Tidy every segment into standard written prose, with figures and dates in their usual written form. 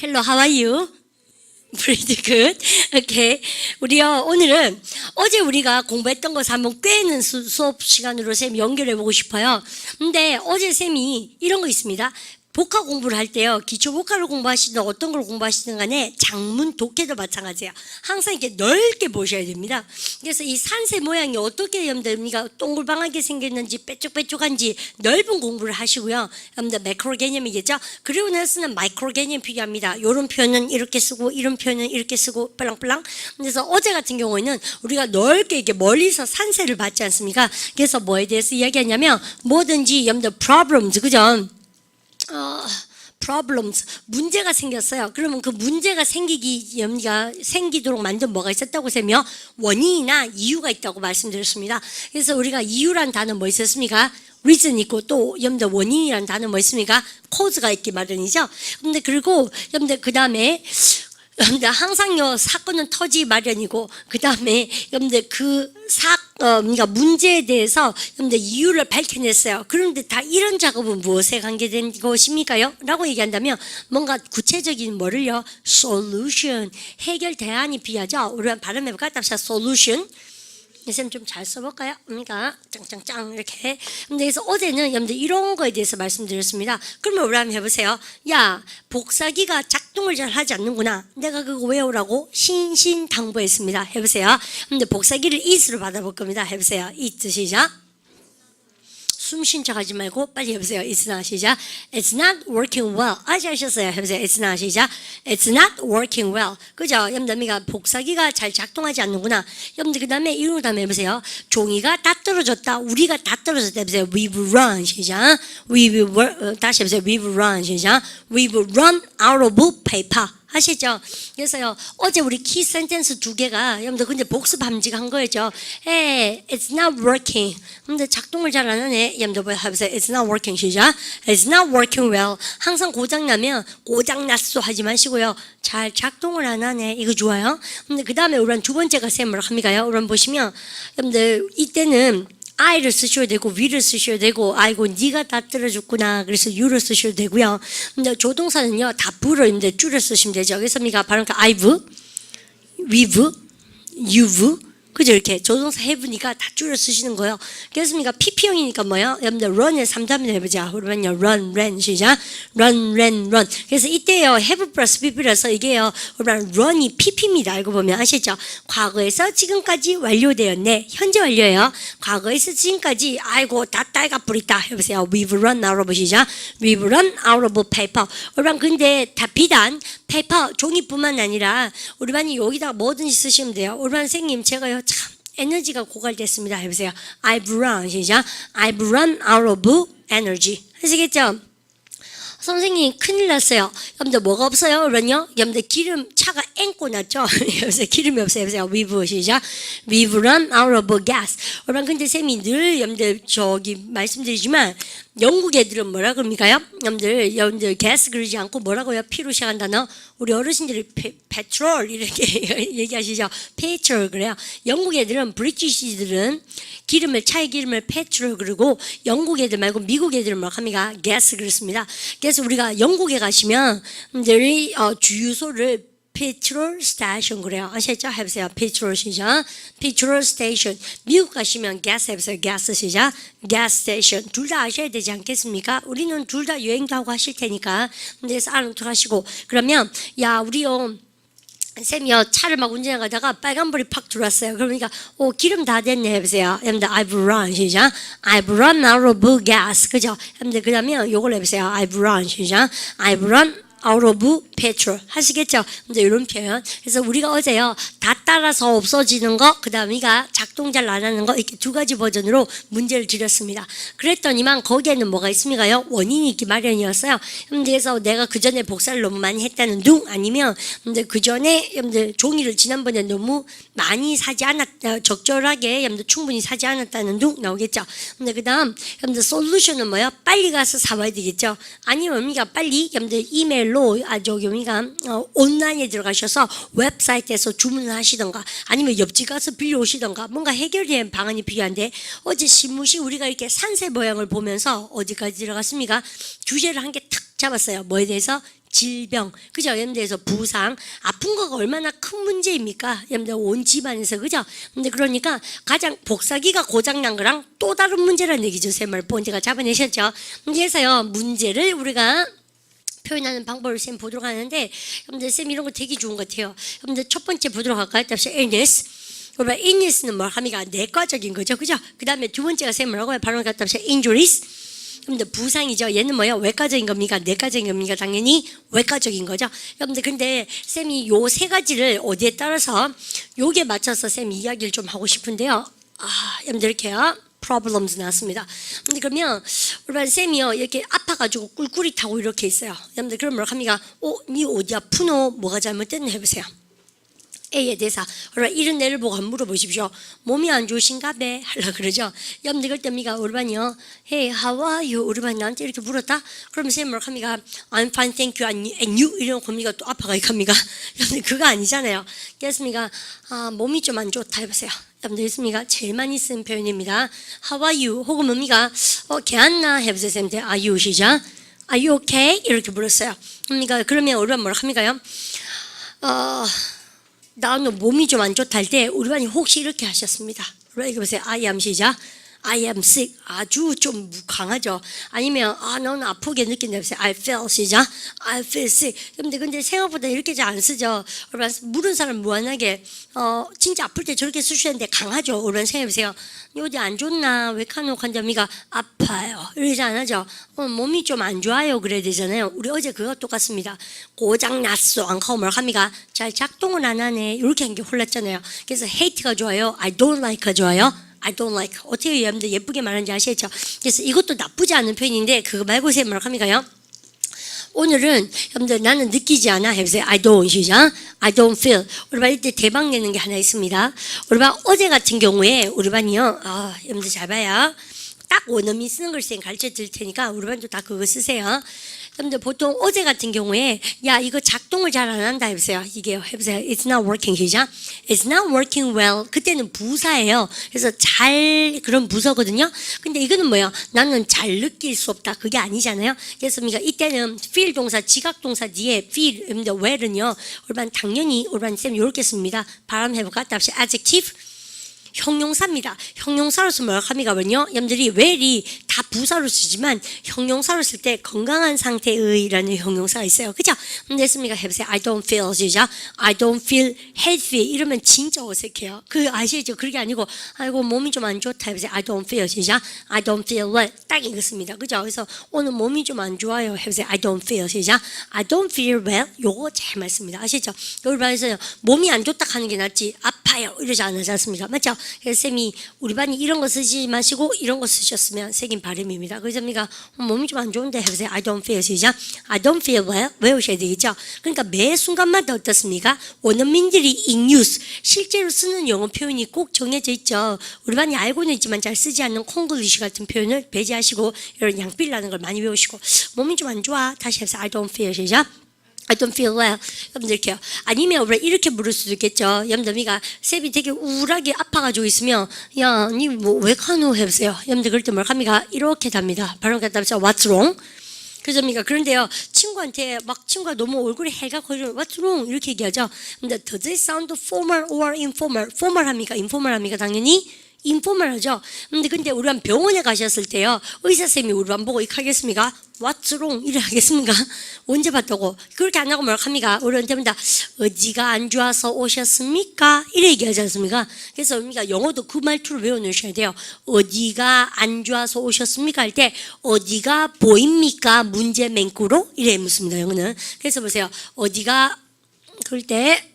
Hello, how are you? Pretty good. Okay. 우리요, 오늘은 어제 우리가 공부했던 것을 한번 꿰는 수업 시간으로 쌤 연결해 보고 싶어요. 근데 어제 쌤이 이런 거 있습니다. 복화 공부를 할 때요, 기초 복화를 공부하시든 어떤 걸 공부하시든 간에 장문, 독해도 마찬가지예요. 항상 이렇게 넓게 보셔야 됩니다. 그래서 이 산세 모양이 어떻게 여러분들 동글방하게 생겼는지 빼쪽빼쪽한지 넓은 공부를 하시고요. 여러분들 매크로 개념이겠죠? 그리고 나서는 마이크로 개념 필요합니다. 이런 표현은 이렇게 쓰고 이런 표현은 이렇게 쓰고 빨랑빨랑. 그래서 어제 같은 경우에는 우리가 넓게 이렇게 멀리서 산세를 받지 않습니까? 그래서 뭐에 대해서 이야기하냐면 뭐든지 여러분들 problems, 그죠? problems, 문제가 생겼어요. 그러면 그 문제가 생기도록 만든 뭐가 있었다고 하면 원인이나 이유가 있다고 말씀드렸습니다. 그래서 우리가 이유란 단어 뭐 있었습니까? reason 있고 또 여러분들 원인이란 단어 뭐 있습니까? cause가 있기 마련이죠. 근데 그리고 여러분들 그 다음에 항상요 사건은 터지기 마련이고 그 다음에 여러분들 그러니까 문제에 대해서 여러분들 이유를 밝혀냈어요. 그런데 다 이런 작업은 무엇에 관계된 것입니까요? 라고 얘기한다면 뭔가 구체적인 뭐를요? solution, 해결 대안이 필요하죠. 우리 발음해볼까? 답사 solution. 쌤 좀 잘 써볼까요? 그러니까 짱짱짱 이렇게. 근데 그래서 어제는 여러분들 이런 거에 대해서 말씀드렸습니다. 그러면 우리 한번 해보세요. 야, 복사기가 작동을 잘 하지 않는구나. 내가 그거 외우라고 신신당부했습니다. 해보세요. 근데 복사기를 it으로 받아볼 겁니다. 해보세요. it 시작. 숨 쉰 척 하지 말고 빨리 해보세요. It's not 시작. It's not working well. 아직 하셨어요. 해보세요. It's not 시작. It's not working well. 그죠? 여러분들 복사기가 잘 작동하지 않는구나. 여러분들 그 다음에 이런 다음에 해보세요. 종이가 다 떨어졌다. 우리가 다 떨어졌다. 해보세요. We've run 시작. 다시 해보세요. We've run 시작. We've run out of paper. 하시죠? 그래서요, 어제 우리 키 센텐스 2개가, 여러분들 근데 복습 함직한 거였죠? Hey, it's not working. 근데 작동을 잘 안 하네. 여러분들 해보세요. It's not working. 시작. It's not working well. 항상 고장나면 고장났어 하지 마시고요. 잘 작동을 안 하네. 이거 좋아요. 근데 그 다음에 우리는 두 번째가 쌤 뭐라 합니까요? 우리 보시면, 여러분들 이때는 I를 쓰셔야 되고 We를 쓰셔야 되고 아이고 네가 다 떨어졌구나 그래서 You를 쓰셔도 되고요. 근데 조동사는요 다 불을 이제 줄여 쓰시면 되죠. 그래서 우리가 바로 I've, we've, you've 그죠? 이렇게 조동사 have니까 다 줄여 쓰시는 거예요. 그래서 우리가 PP형이니까 뭐예요? 여러분들 run을 3단으로 해보자. 그러면요 run, ran 시작. run, ran, run. 그래서 이때요 have 플러스 pp라서 이게요 run이 pp입니다. 알고 보면 아시죠? 과거에서 지금까지 완료되었네. 현재 완료예요. 과거에서 지금까지 아이고 다 딸가 뿌리다 해보세요. We've run out of 시작. We've run out of paper. 여러분 근데 다 비단 페이퍼 종이뿐만 아니라 우리 반이 여기다가 뭐든지 쓰시면 돼요. 우리 반 선생님 제가요 참 에너지가 고갈됐습니다. 해보세요. I've run 시작. I've run out of energy. 하시겠죠? 선생님 큰일 났어요. 여러분들 뭐가 없어요? 그러면요. 여러분들 차가 앵꼬 났죠? 여기서 기름이 없어요. 여보세요. We've 시작. We've run out of gas. 여러분 근데 쌤이 늘 여러분들 말씀드리지만 영국 애들은 뭐라 그럽니까요? 여러분들 가스 그러지 않고 뭐라고요? 피로 시작한 단어. 우리 어르신들이 페트롤 이렇게 얘기하시죠. 페트롤 그래요. 영국 애들은 브리티시들은 차의 기름을 페트롤 그러고 영국 애들 말고 미국 애들은 뭐라 합니까? 가스 그렇습니다. 그래서 우리가 영국에 가시면 늘 주유소를 petrol station 그래요. 아시죠? 해보세요. petrol 시작. petrol station. 미국 가시면 gas 해보세요. gas 시작. gas station. 둘 다 아셔야 되지 않겠습니까? 우리는 둘 다 여행도 하고 하실 테니까. 그래서 알아두시고 그러면 야 우리요. 쌤이요 차를 막 운전하다가 빨간불이 팍 들어왔어요. 그러니까 기름 다 됐네 해보세요. 여러분들 I've run 시작. I've run out of gas. 그죠? 여러분들 그 다음에 요걸 해보세요. I've run 시작. I've run out of petrol 하시겠죠? 근데 이런 표현. 그래서 우리가 어제요 다 따라서 없어지는 거, 그 다음이가 작동 잘 안 하는 거 이렇게 두 가지 버전으로 문제를 드렸습니다. 그랬더니만 거기에는 뭐가 있습니까요? 원인이 있기 마련이었어요. 그래서 내가 그 전에 복사를 너무 많이 했다는 둥 아니면 근데 그 전에 종이를 지난번에 너무 많이 사지 않았다 적절하게 충분히 사지 않았다는 둥 나오겠죠. 근데 그 다음 솔루션은 뭐야? 빨리 가서 사와야 되겠죠. 아니면 우리가 빨리 이메일로 우리가 온라인에 들어가셔서 웹사이트에서 주문을 하시던가 아니면 옆집 가서 빌려오시던가 뭔가 해결된 방안이 필요한데 어제 신무시 우리가 이렇게 산세 모양을 보면서 어디까지 들어갔습니까? 주제를 한 개 탁 잡았어요. 뭐에 대해서? 질병, 그죠? 여러분들에서 부상, 아픈 거가 얼마나 큰 문제입니까? 여러분들 온 집안에서, 그죠? 근데 그러니까 가장 복사기가 고장난 거랑 또 다른 문제라는 얘기죠. 쌤을 본제가 잡아내셨죠? 그래서요, 문제를 우리가 표현하는 방법을 쌤 보도록 하는데, 여러분들 쌤 이런 거 되게 좋은 것 같아요. 여러분들 첫 번째 보도록 할까요? 다시 illness. 그러면 illness는 뭐 함이가 내과적인 거죠, 그죠? 그 다음에 두 번째가 쌤 뭐라고요? 바로 갖다 합시다. injuries. 여러분들 부상이죠. 얘는 뭐예요? 외과적인 겁니까? 내과적인 겁니까? 당연히 외과적인 거죠. 여러분들 근데 쌤이 요 세 가지를 어디에 따라서 요게 맞춰서 쌤 이야기를 좀 하고 싶은데요. 여러분들 이렇게요. problems 나왔습니다. 근데 그러면 우리 쌤이요 이렇게 아파가지고 꿀꿀이 타고 이렇게 있어요. 여러분들 그럼 뭐라 합니까? 니 어디 아프노? 뭐가 잘못됐나 해보세요. A의 대사. 그러면 이런 애를 보고 한번 물어보십시오. 몸이 안 좋으신가 배? 하려고 그러죠. 여러분들 그때 미가 우르반이요. Hey, how are you? 우르반 나한테 이렇게 물었다? 그럼 쌤 뭐라 합니까? I'm fine, thank you, and you? 이런 겁니까? 또 아파가 이겁니까? 여러분들 그거 아니잖아요. 그렇습니까? 몸이 좀 안 좋다 해보세요. 여러분들 있습니까? 제일 많이 쓴 표현입니다. How are you? 혹은 뭡니까? 괜찮나? 해보세요. 쌤한테 Are you? 시작. Are you okay? 이렇게 물었어요. 그러니까 그러면 우르반 뭐라 합니까요? 나는 몸이 좀 안 좋다 할 때 우리 반이 혹시 이렇게 하셨습니다. 이거 보세요. I am 시작. I am sick. 아주 좀 강하죠. 아니면 너는 아프게 느낀다 보세요. I feel 시작. I feel sick. 근데 생각보다 이렇게 잘 안 쓰죠. 여러분 물은 사람 무한하게 진짜 아플 때 저렇게 쓰시는데 강하죠. 여러분 생각해 보세요. 어디 안 좋나? 왜 간혹 환자미가 아파요. 이러지 않아죠. 몸이 좀 안 좋아요. 그래야 되잖아요. 우리 어제 그거 똑같습니다. 고장 났어. 안 가고 뭘 합니까? 잘 작동은 안 하네. 이렇게 한 게 홀랐잖아요. 그래서 hate가 좋아요. I don't like가 좋아요. I don't like. 어떻게 여러분들 예쁘게 말하는지 아시겠죠? 그래서 이것도 나쁘지 않은 표현인데 그거 말고 쌤 뭐라고 합니까요? 오늘은 여러분들 나는 느끼지 않아 해보세요. I don't 시작. I don't feel. 우리 반 이때 대박 내는 게 하나 있습니다. 우리 반 어제 같은 경우에 우리 반이요. 여러분들 잘 봐요. 딱 원어민 쓰는 걸 쌤 가르쳐 드릴 테니까 우리 반도 다 그거 쓰세요. 여러분들 보통 어제 같은 경우에 야 이거 작동을 잘 안 한다 해보세요. 이게 해보세요. It's not working 시작. It's not working well. 그때는 부사예요. 그래서 잘 그런 부사거든요. 근데 이거는 뭐예요? 나는 잘 느낄 수 없다. 그게 아니잖아요. 그래서 이때는 feel 동사 지각 동사 뒤에 feel well은요. 우리반 당연히 우리반 쌤 이렇게 씁니다. 바람 해볼까? 다시 adjective. 형용사입니다. 형용사로서 뭐라고 합니까요? 여러분들이 well이 다 부사로 쓰지만 형용사로 쓸 때 건강한 상태의라는 형용사가 있어요. 그죠? 됐습니까? 해보세요. I don't feel 시작. I don't feel healthy 이러면 진짜 어색해요. 그 아시죠? 그게 아니고 아이고 몸이 좀 안 좋다 해보세요. I don't feel 시작. I don't feel well 딱 이것입니다. 그죠? 그래서 오늘 몸이 좀 안 좋아요 해보세요. I don't feel 시작. I don't feel well 요거 잘 맞습니다. 아시죠? 여기 봐서 몸이 안 좋다 하는 게 낫지 아파요 이러지 않습니까? 맞죠? 그래서 쌤이 우리 반이 이런 거 쓰지 마시고 이런 거 쓰셨으면 새긴 바람입니다. 그래서 몸이 좀 안 좋은데 해보세요. I don't feel 시작. I don't feel well 외우셔야 되겠죠. 그러니까 매 순간마다 어떻습니까? 원어민들이 in use 실제로 쓰는 영어 표현이 꼭 정해져 있죠. 우리 반이 알고는 있지만 잘 쓰지 않는 콩글리시 같은 표현을 배제하시고 이런 양필라는 걸 많이 외우시고 몸이 좀 안 좋아 다시 해보세요. I don't feel 시작. I don't feel well. 여러분들 이렇게요. 아니면 우리가 이렇게 물을 수도 있겠죠. 여러분들 쌤이 되게 우울하게 아파가지고 있으면 야, 니 뭐 왜 가노 해보세요. 여러분들 그럴 때 뭘 합니까? 이렇게 답니다. 바로 갖다 합시다. What's wrong? 그래서 그런데요. 친구한테 친구가 너무 얼굴이 해가지고 What's wrong? 이렇게 얘기하죠. 근데 does it sound formal or informal? formal 합니까? informal 합니까? 당연히 인포멀하죠. 근데 우리 반 병원에 가셨을 때요. 의사쌤이 우리 반 보고 이렇게 하겠습니까? What's wrong? 이래 하겠습니까? 언제 봤다고? 그렇게 안 하고 뭐라고 합니까? 우리한테 다 어디가 안 좋아서 오셨습니까? 이래 얘기하지 않습니까? 그래서 우리가 영어도 그 말투를 외워놓으셔야 돼요. 어디가 안 좋아서 오셨습니까? 할 때 어디가 보입니까? 문제 맹구로? 이래 묻습니다. 영어는. 그래서 보세요. 어디가 그럴 때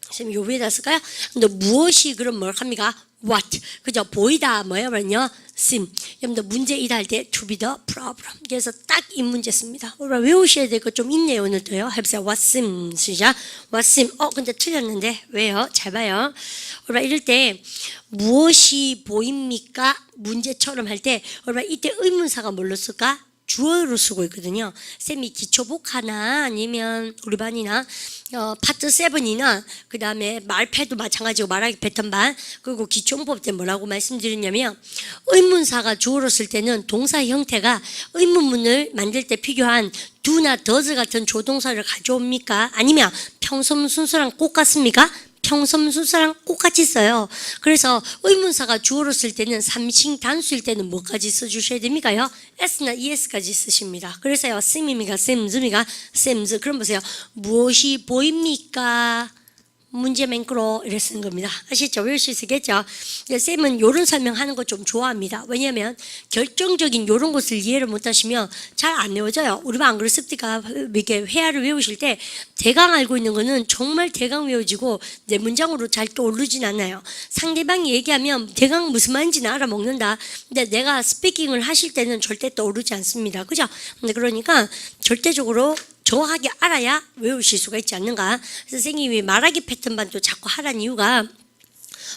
선생님 요 위에다 쓸까요? 근데 무엇이 그럼 뭘 합니까? What 그죠? 보이다 뭐야면요 seem 여러분들 문제 일할 때 to be the problem 그래서 딱 이 문제 씁니다. 우리가 외우셔야 될 거 좀 있네요 오늘도요. 해보세요. What seem 시작. What seem 근데 틀렸는데 왜요? 잘 봐요. 우리가 이럴 때 무엇이 보입니까? 문제처럼 할 때 우리가 이때 의문사가 뭘로 쓸까? 주어로 쓰고 있거든요. 쌤이 기초복 하나 아니면 우리 반이나 파트 7이나 그 다음에 말패도 마찬가지고 말하기 패턴반 그리고 기초문법 때 뭐라고 말씀드렸냐면 의문사가 주어로 쓸 때는 동사 형태가 의문문을 만들 때 필요한 do나 does 같은 조동사를 가져옵니까? 아니면 평소문 순서랑 똑같습니까? 평소문 순서랑 똑같이 써요. 그래서 의문사가 주어로 쓸 때는 삼칭 단수일 때는 뭐까지 써주셔야 됩니까요? S나 ES까지 쓰십니다. 그래서요, 쌤입니까? 쌤즈입니까? 쌤즈. 그럼 보세요. 무엇이 보입니까? 문제 맹크로 이렇게 쓰는 겁니다. 아시죠? 외울 수 있겠죠? 쌤은 이런 설명하는 거 좀 좋아합니다. 왜냐하면 결정적인 이런 것을 이해를 못하시면 잘 안 외워져요. 우리 반 안 그렇습니까? 이렇게 회화를 외우실 때 대강 알고 있는 거는 정말 대강 외워지고 내 문장으로 잘 떠오르진 않아요. 상대방이 얘기하면 대강 무슨 말인지는 알아먹는다. 근데 내가 스피킹을 하실 때는 절대 떠오르지 않습니다. 그죠? 근데 그러니까 절대적으로 정확하게 알아야 외우실 수가 있지 않는가. 선생님이 말하기 패턴반도 자꾸 하라는 이유가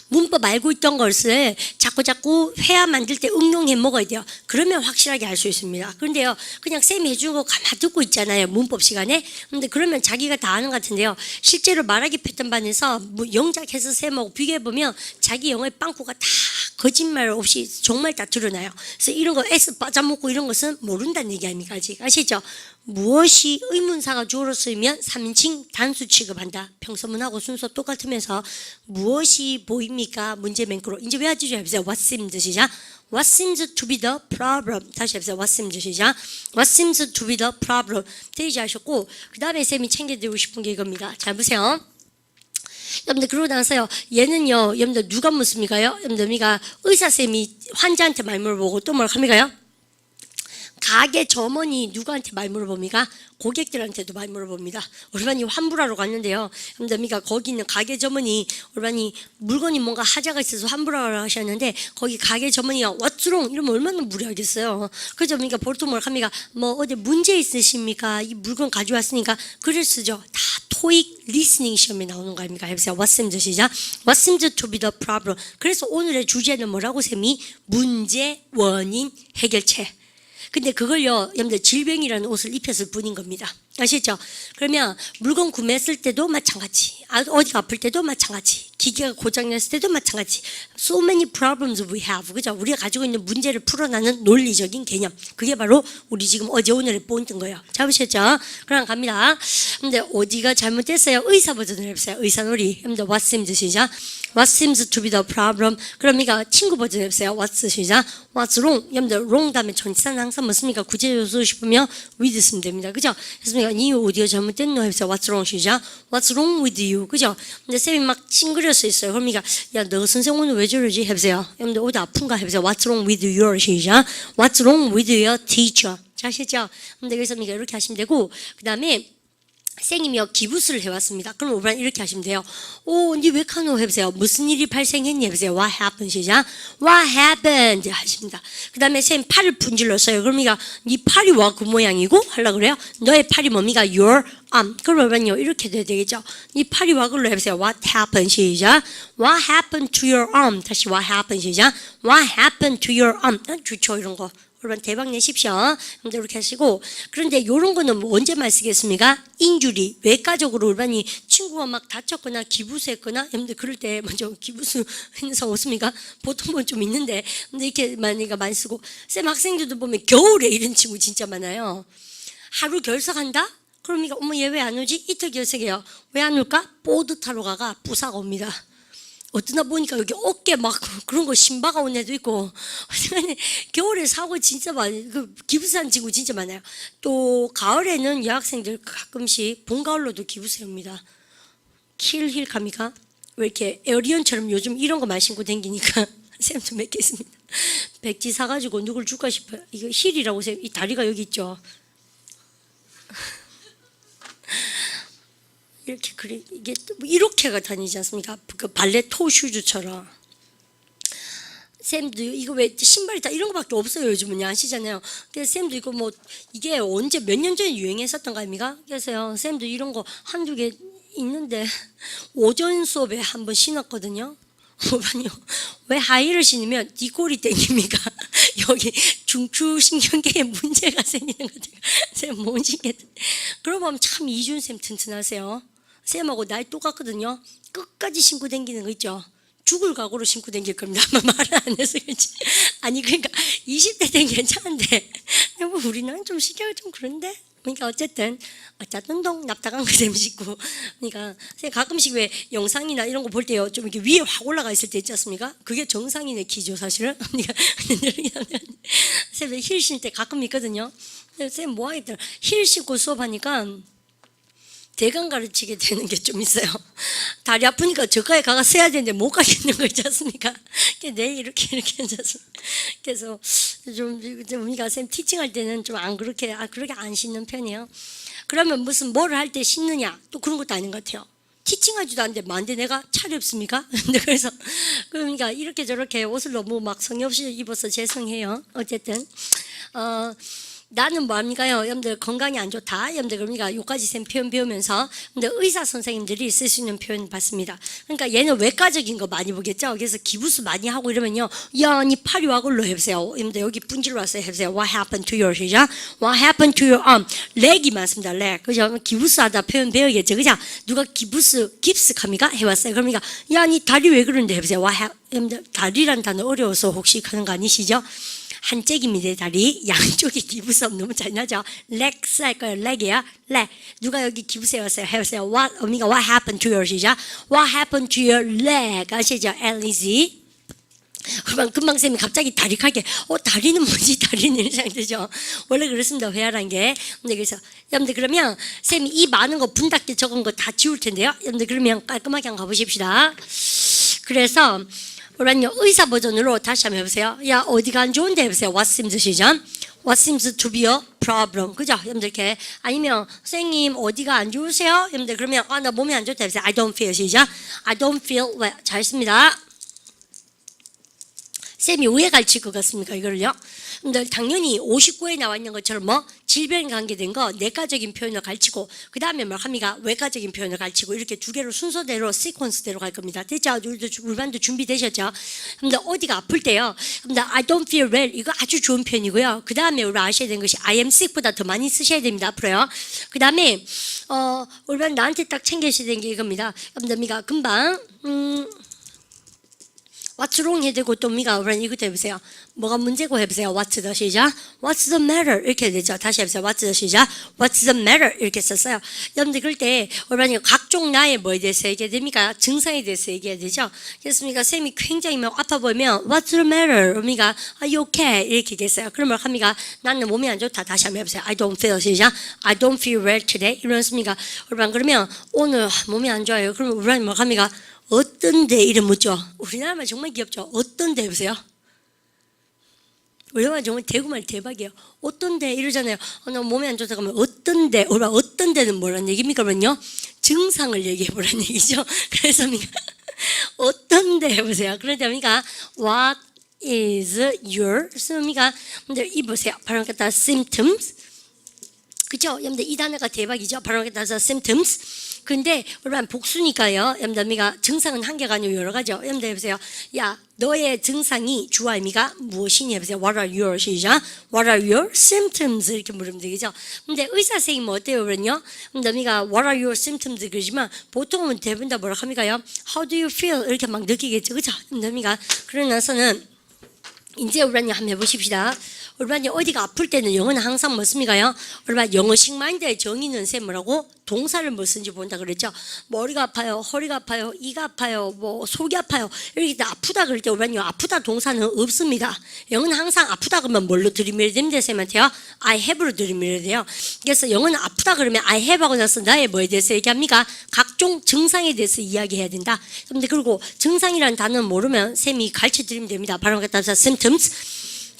문법 알고 있던 것을 자꾸 회화 만들 때 응용해 먹어야 돼요. 그러면 확실하게 알 수 있습니다. 그런데요, 그냥 쌤이 해주는 거 가만 듣고 있잖아요. 문법 시간에. 근데 그러면 자기가 다 아는 것 같은데요. 실제로 말하기 패턴반에서 영작해서 쌤하고 비교해보면 자기 영어의 빵꾸가 다 거짓말 없이 정말 다 드러나요. 그래서 이런 거 S 빠져먹고 이런 것은 모른다는 얘기 아닙니까? 아직 아시죠? 무엇이 의문사가 주어로 쓰이면 3인칭 단수 취급한다. 평소문하고 순서 똑같으면서 무엇이 보입니까? 문제 맹크로. 이제 외워주죠. 해보세요. What seems 시작. What seems to be the problem? 다시 해보세요. What seems 시작. What seems to be the problem? 대지하셨고 그 다음에 쌤이 챙겨드리고 싶은 게 이겁니다. 잘 보세요. 여러분들 그러고 나서요. 얘는요. 여러분들 누가 묻습니까요? 여러분들 의사쌤이 환자한테 말 물어보고 또 뭘 합니까요? 가게 점원이 누구한테 말 물어봅니까? 고객들한테도 말 물어봅니다. 우리반이 환불하러 갔는데요. 여러분들 거기 있는 가게 점원이 우리반이 물건이 뭔가 하자가 있어서 환불하러 하셨는데 거기 가게 점원이요. What's wrong? 이러면 얼마나 무리하겠어요. 그죠? 보통 뭘 합니까? 뭐 어디 문제 있으십니까? 이 물건 가져왔으니까 글을 쓰죠. 다 토익 리스닝 시험에 나오는 거 아닙니까? 해보세요. What seems 시작. What seems to be the problem? 그래서 오늘의 주제는 뭐라고 쌤이? 문제, 원인, 해결책. 근데 그걸요, 여러분들 질병이라는 옷을 입혔을 뿐인 겁니다. 아시죠? 그러면 물건 구매했을 때도 마찬가지, 어디가 아플 때도 마찬가지, 기계가 고장났을 때도 마찬가지. So many problems we have. 그죠? 우리가 가지고 있는 문제를 풀어나는 논리적인 개념. 그게 바로 우리 지금 어제 오늘의 포인트인 거예요. 잡으셨죠? 그럼 갑니다. 근데 어디가 잘못됐어요? 의사 버전을 해보세요. 의사놀이. 여러분들 what seems 시작. What seems to be the problem? 그러니까 친구 버전 해보세요. What's 시작. What's wrong? 여러분들 wrong 다음에 전치사는 항상 뭐습니까? 구체적으로 쓰고 싶으면 with 쓰면 됩니다. 그죠? 그래서 니 어디가 잘못됐노? 해보세요. What's wrong 시작. What's wrong with you? 그죠? 근데 쌤이 막 찡그렸어 있어요. 그러니까 야, 너 선생 오늘 왜 저러지? 해보세요. 여러분들 어디 아픈가? 해보세요. What's wrong with your 시작. What's wrong with your teacher? 잘 아시죠? 근데 그래서 이렇게 하시면 되고 그 다음에 선생님이요 기부스를 해왔습니다. 그럼 오브란 이렇게 하시면 돼요. 오, 니 왜 카노 해보세요. 무슨 일이 발생했니 해보세요. What happened 시작. What happened 하십니다. 그 다음에 선생님 팔을 분질렀어요. 그러니까 니 팔이 와 그 모양이고 하려고 그래요. 너의 팔이 뭡니까? Your arm. 그럼 오브란요 이렇게 돼야 되겠죠. 니 팔이 와 그걸로 해보세요. What happened 시작. What happened to your arm. 다시 what happened 시작. What happened to your arm. 좋죠 이런 거. 여러분 대박 내십시오. 근데 이렇게 하시고 그런데 이런 거는 언제 말 쓰겠습니까? 인주리 외과적으로 일반이 친구가 막 다쳤거나 기부수했거나 여러분들 그럴 때 먼저 기부수 행사 없습니까? 보통은 좀 있는데 근데 이렇게 많이 쓰고 쌤 학생들도 보면 겨울에 이런 친구 진짜 많아요. 하루 결석한다? 그러니까 어머 얘 왜 안 오지? 이틀 결석해요. 왜 안 올까? 보드 타러 가가 부사가 옵니다. 어떠나 보니까 여기 어깨 막 그런 거 신바가 온 애도 있고 겨울에 사고 진짜 많이 기부스한 친구 진짜 많아요. 또 가을에는 여학생들 가끔씩 봄 가을로도 기부스합니다. 킬힐 갑니까? 왜 이렇게 에어리언처럼 요즘 이런 거 많이 신고 다니니까 쌤도 몇 개 있습니다. 백지 사가지고 누굴 줄까 싶어요. 이거 힐이라고 쌤 이 다리가 여기 있죠. 이렇게 그래 이게 이렇게가 다니지 않습니까? 그 발레 토 슈즈처럼. 쌤도 이거 왜 신발이 다 이런 거밖에 없어요 요즘은 아시잖아요. 그래서 쌤도 이거 뭐 이게 언제 몇 년 전에 유행했었던 거 아닙니까? 그래서요 쌤도 이런 거 한두 개 있는데 오전 수업에 한번 신었거든요. 아니요. 왜 하이를 신으면 뒷골이 땡깁니까? 여기 중추신경계에 문제가 생기는 것 같아요. 쌤, 뭔 신경? 그러고 보면 참 이준쌤 튼튼하세요. 쌤하고 나이 똑같거든요. 끝까지 신고 다니는 거 있죠. 죽을 각오로 신고 다닐 겁니다. 아마 말을 안 해서 그렇지. 아니, 그러니까 20대 때는 괜찮은데, 우리 나이는 좀 신경이 좀 그런데? 그러니까 어쨌든 동 납작한 거 좀 신고. 그러니까 가끔씩 왜 영상이나 이런 거 볼 때요, 좀 이렇게 위에 확 올라가 있을 때 있지 않습니까? 그게 정상인의 키죠, 사실은. 그러니까 쌤 힐 신을 때 가끔 있거든요. 쌤 뭐 하겠더라. 힐 신고 수업하니까 대강 가르치게 되는 게 좀 있어요. 다리 아프니까 저가에 가가 써야 되는데 못 가겠는 거 있지 않습니까? 내일 이렇게 앉았습니다. 그래서 좀 우리가 쌤 티칭할 때는 좀 안 그렇게 안 신는 편이에요. 그러면 무슨 뭐를 할 때 신느냐 또 그런 것도 아닌 것 같아요. 티칭하지도 않는데 만데 내가 차례 없습니까? 그래서 그러니까 이렇게 저렇게 옷을 너무 막 성의 없이 입어서 죄송해요. 어쨌든 나는 뭐합니까요? 여러분들 건강이 안 좋다. 여러분들 그러니까 요까지 쌤 표현 배우면서 근데 의사 선생님들이 쓸 수 있는 표현 봤습니다. 그러니까 얘는 외과적인 거 많이 보겠죠. 그래서 기부스 많이 하고 이러면요. 야, 니 팔이 와 글로 해보세요. 여러분들 여기 분질 왔어요. 해보세요. What happened to your 시작? What happened to your arm? 렉이 많습니다. 렉. 그죠? 기부스 하다 표현 배우겠죠. 그죠? 누가 깁스 갑니까? 해왔어요. 그러니까 야, 니 다리 왜 그런데 해보세요. 여러분들 다리란 단어 어려워서 혹시 하는 거 아니시죠? 한쪽입니다. 다리 양쪽이 기부스 너무 잔인하죠. 렉스 할 거예요. 렉이야. 렉. 누가 여기 기부스에 왔어요? 해보세요. What happened to your 시작? What happened to your leg? 아시죠? L-E-Z. 그러면 금방 쌤이 갑자기 다리 칼게 다리는 뭐지? 다리는 이런 생각이 들죠. 원래 그렇습니다. 회화란 게. 근데 그래서 여러분들 그러면 쌤이 이 많은 거 분답게 적은 거 다 지울 텐데요. 여러분들 그러면 깔끔하게 한번 가보십시다. 그래서 그러면요, 의사 버전으로 다시 한번 해보세요. 야, 어디가 안 좋은데 해보세요. What seems 시전? What seems to be a problem? 그죠? 여러분들 이렇게. 아니면, 선생님, 어디가 안 좋으세요? 여러분들 그러면, 나 몸이 안 좋다 해보세요. I don't feel 시작. I don't feel well. 잘했습니다. 쌤이 왜 가르칠 것 같습니까? 이거를요. 근데 당연히 59에 나와 있는 것처럼 질병에 관계된 거 내과적인 표현을 가르치고 그 다음에 뭐 합니까? 외과적인 표현을 가르치고 이렇게 두 개로 순서대로 시퀀스대로 갈 겁니다. 됐죠? 우리반도 준비되셨죠? 근데 어디가 아플 때요. 근데 I don't feel well 이거 아주 좋은 표현이고요. 그 다음에 우리 아셔야 되는 것이 I am sick보다 더 많이 쓰셔야 됩니다. 앞으로요. 그 다음에 우리반 나한테 딱 챙겨셔야 되는 게 이겁니다. 여러분들 금방 What's wrong 해야 되고 또 미가 이것도 해보세요. 뭐가 문제고 해보세요. What's the 시작? What's the matter? 이렇게 되죠. 다시 해보세요. What's the 시작? What's the matter? 이렇게 썼어요. 여러분들 그럴 때 우리 각종 나의 뭐에 대해서 얘기해야 됩니까? 증상에 대해서 얘기해야 되죠. 그렇습니까? 쌤이 굉장히 아파 보이면 What's the matter? 우리가 Are you okay? 이렇게 얘기했어요. 그러면 합니까? 나는 몸이 안 좋다. 다시 한번 해보세요. I don't feel 시작? I don't feel well today. 이렇습니까? 우리 그러면 오늘 몸이 안 좋아요. 그러면 우리 뭐 합니까? 어떤데 이래 묻죠. 우리나라말 정말 귀엽죠. 어떤데 해보세요. 우리나라 정말 대구말 대박이에요. 어떤데 이러잖아요. 나 몸이 안 좋다 그러면 어떤데 어떤데는 뭐란 얘기입니까? 그러면요 증상을 얘기해 보란 얘기죠. 그래서 어떤데 해보세요. 그러니까 what is your 씁니까? 근데 이 보세요. 바로 갖다 symptoms. 그죠? 여러분들 이 단어가 대박이죠. 바로 갖다서 symptoms. 근데 우리만 복수니까요. 여러분들 증상은 한 개가 아니고 여러 가지요. 여러분들 해보세요. 야, 너의 증상이 주어 의미가 무엇이니 해보세요. What are your 시작? What are your symptoms? 이렇게 물으면 되겠죠. 근데 의사 선생님 어때요? 그러면요. 여러분들 What are your symptoms? 그러지만 보통은 대부분 다 뭐라 합니까요? How do you feel? 이렇게 막 느끼겠죠. 그죠? 여러분들 그러고 나서는 이제 우리는 한번 해보십시다. 우리반이 어디가 아플 때는 영어는 항상 뭐습니까요? 우리반 영어식 마인드의 정의는 쌤 뭐라고? 동사를 뭐 쓰는지 본다 그랬죠. 머리가 아파요, 허리가 아파요, 이가 아파요, 뭐 속이 아파요. 이렇게 아프다 그럴 때 우리반이 아프다 동사는 없습니다. 영어는 항상 아프다 그러면 뭘로 들이밀어야 됩니다 쌤한테요? I have로 들이밀어야 돼요. 그래서 영어는 아프다 그러면 I have 하고 나서 나의 뭐에 대해서 얘기합니까? 각종 증상에 대해서 이야기해야 된다. 근데 그리고 증상이라는 단어는 모르면 쌤이 가르쳐 드리면 됩니다. 바로 갖다 서 symptoms.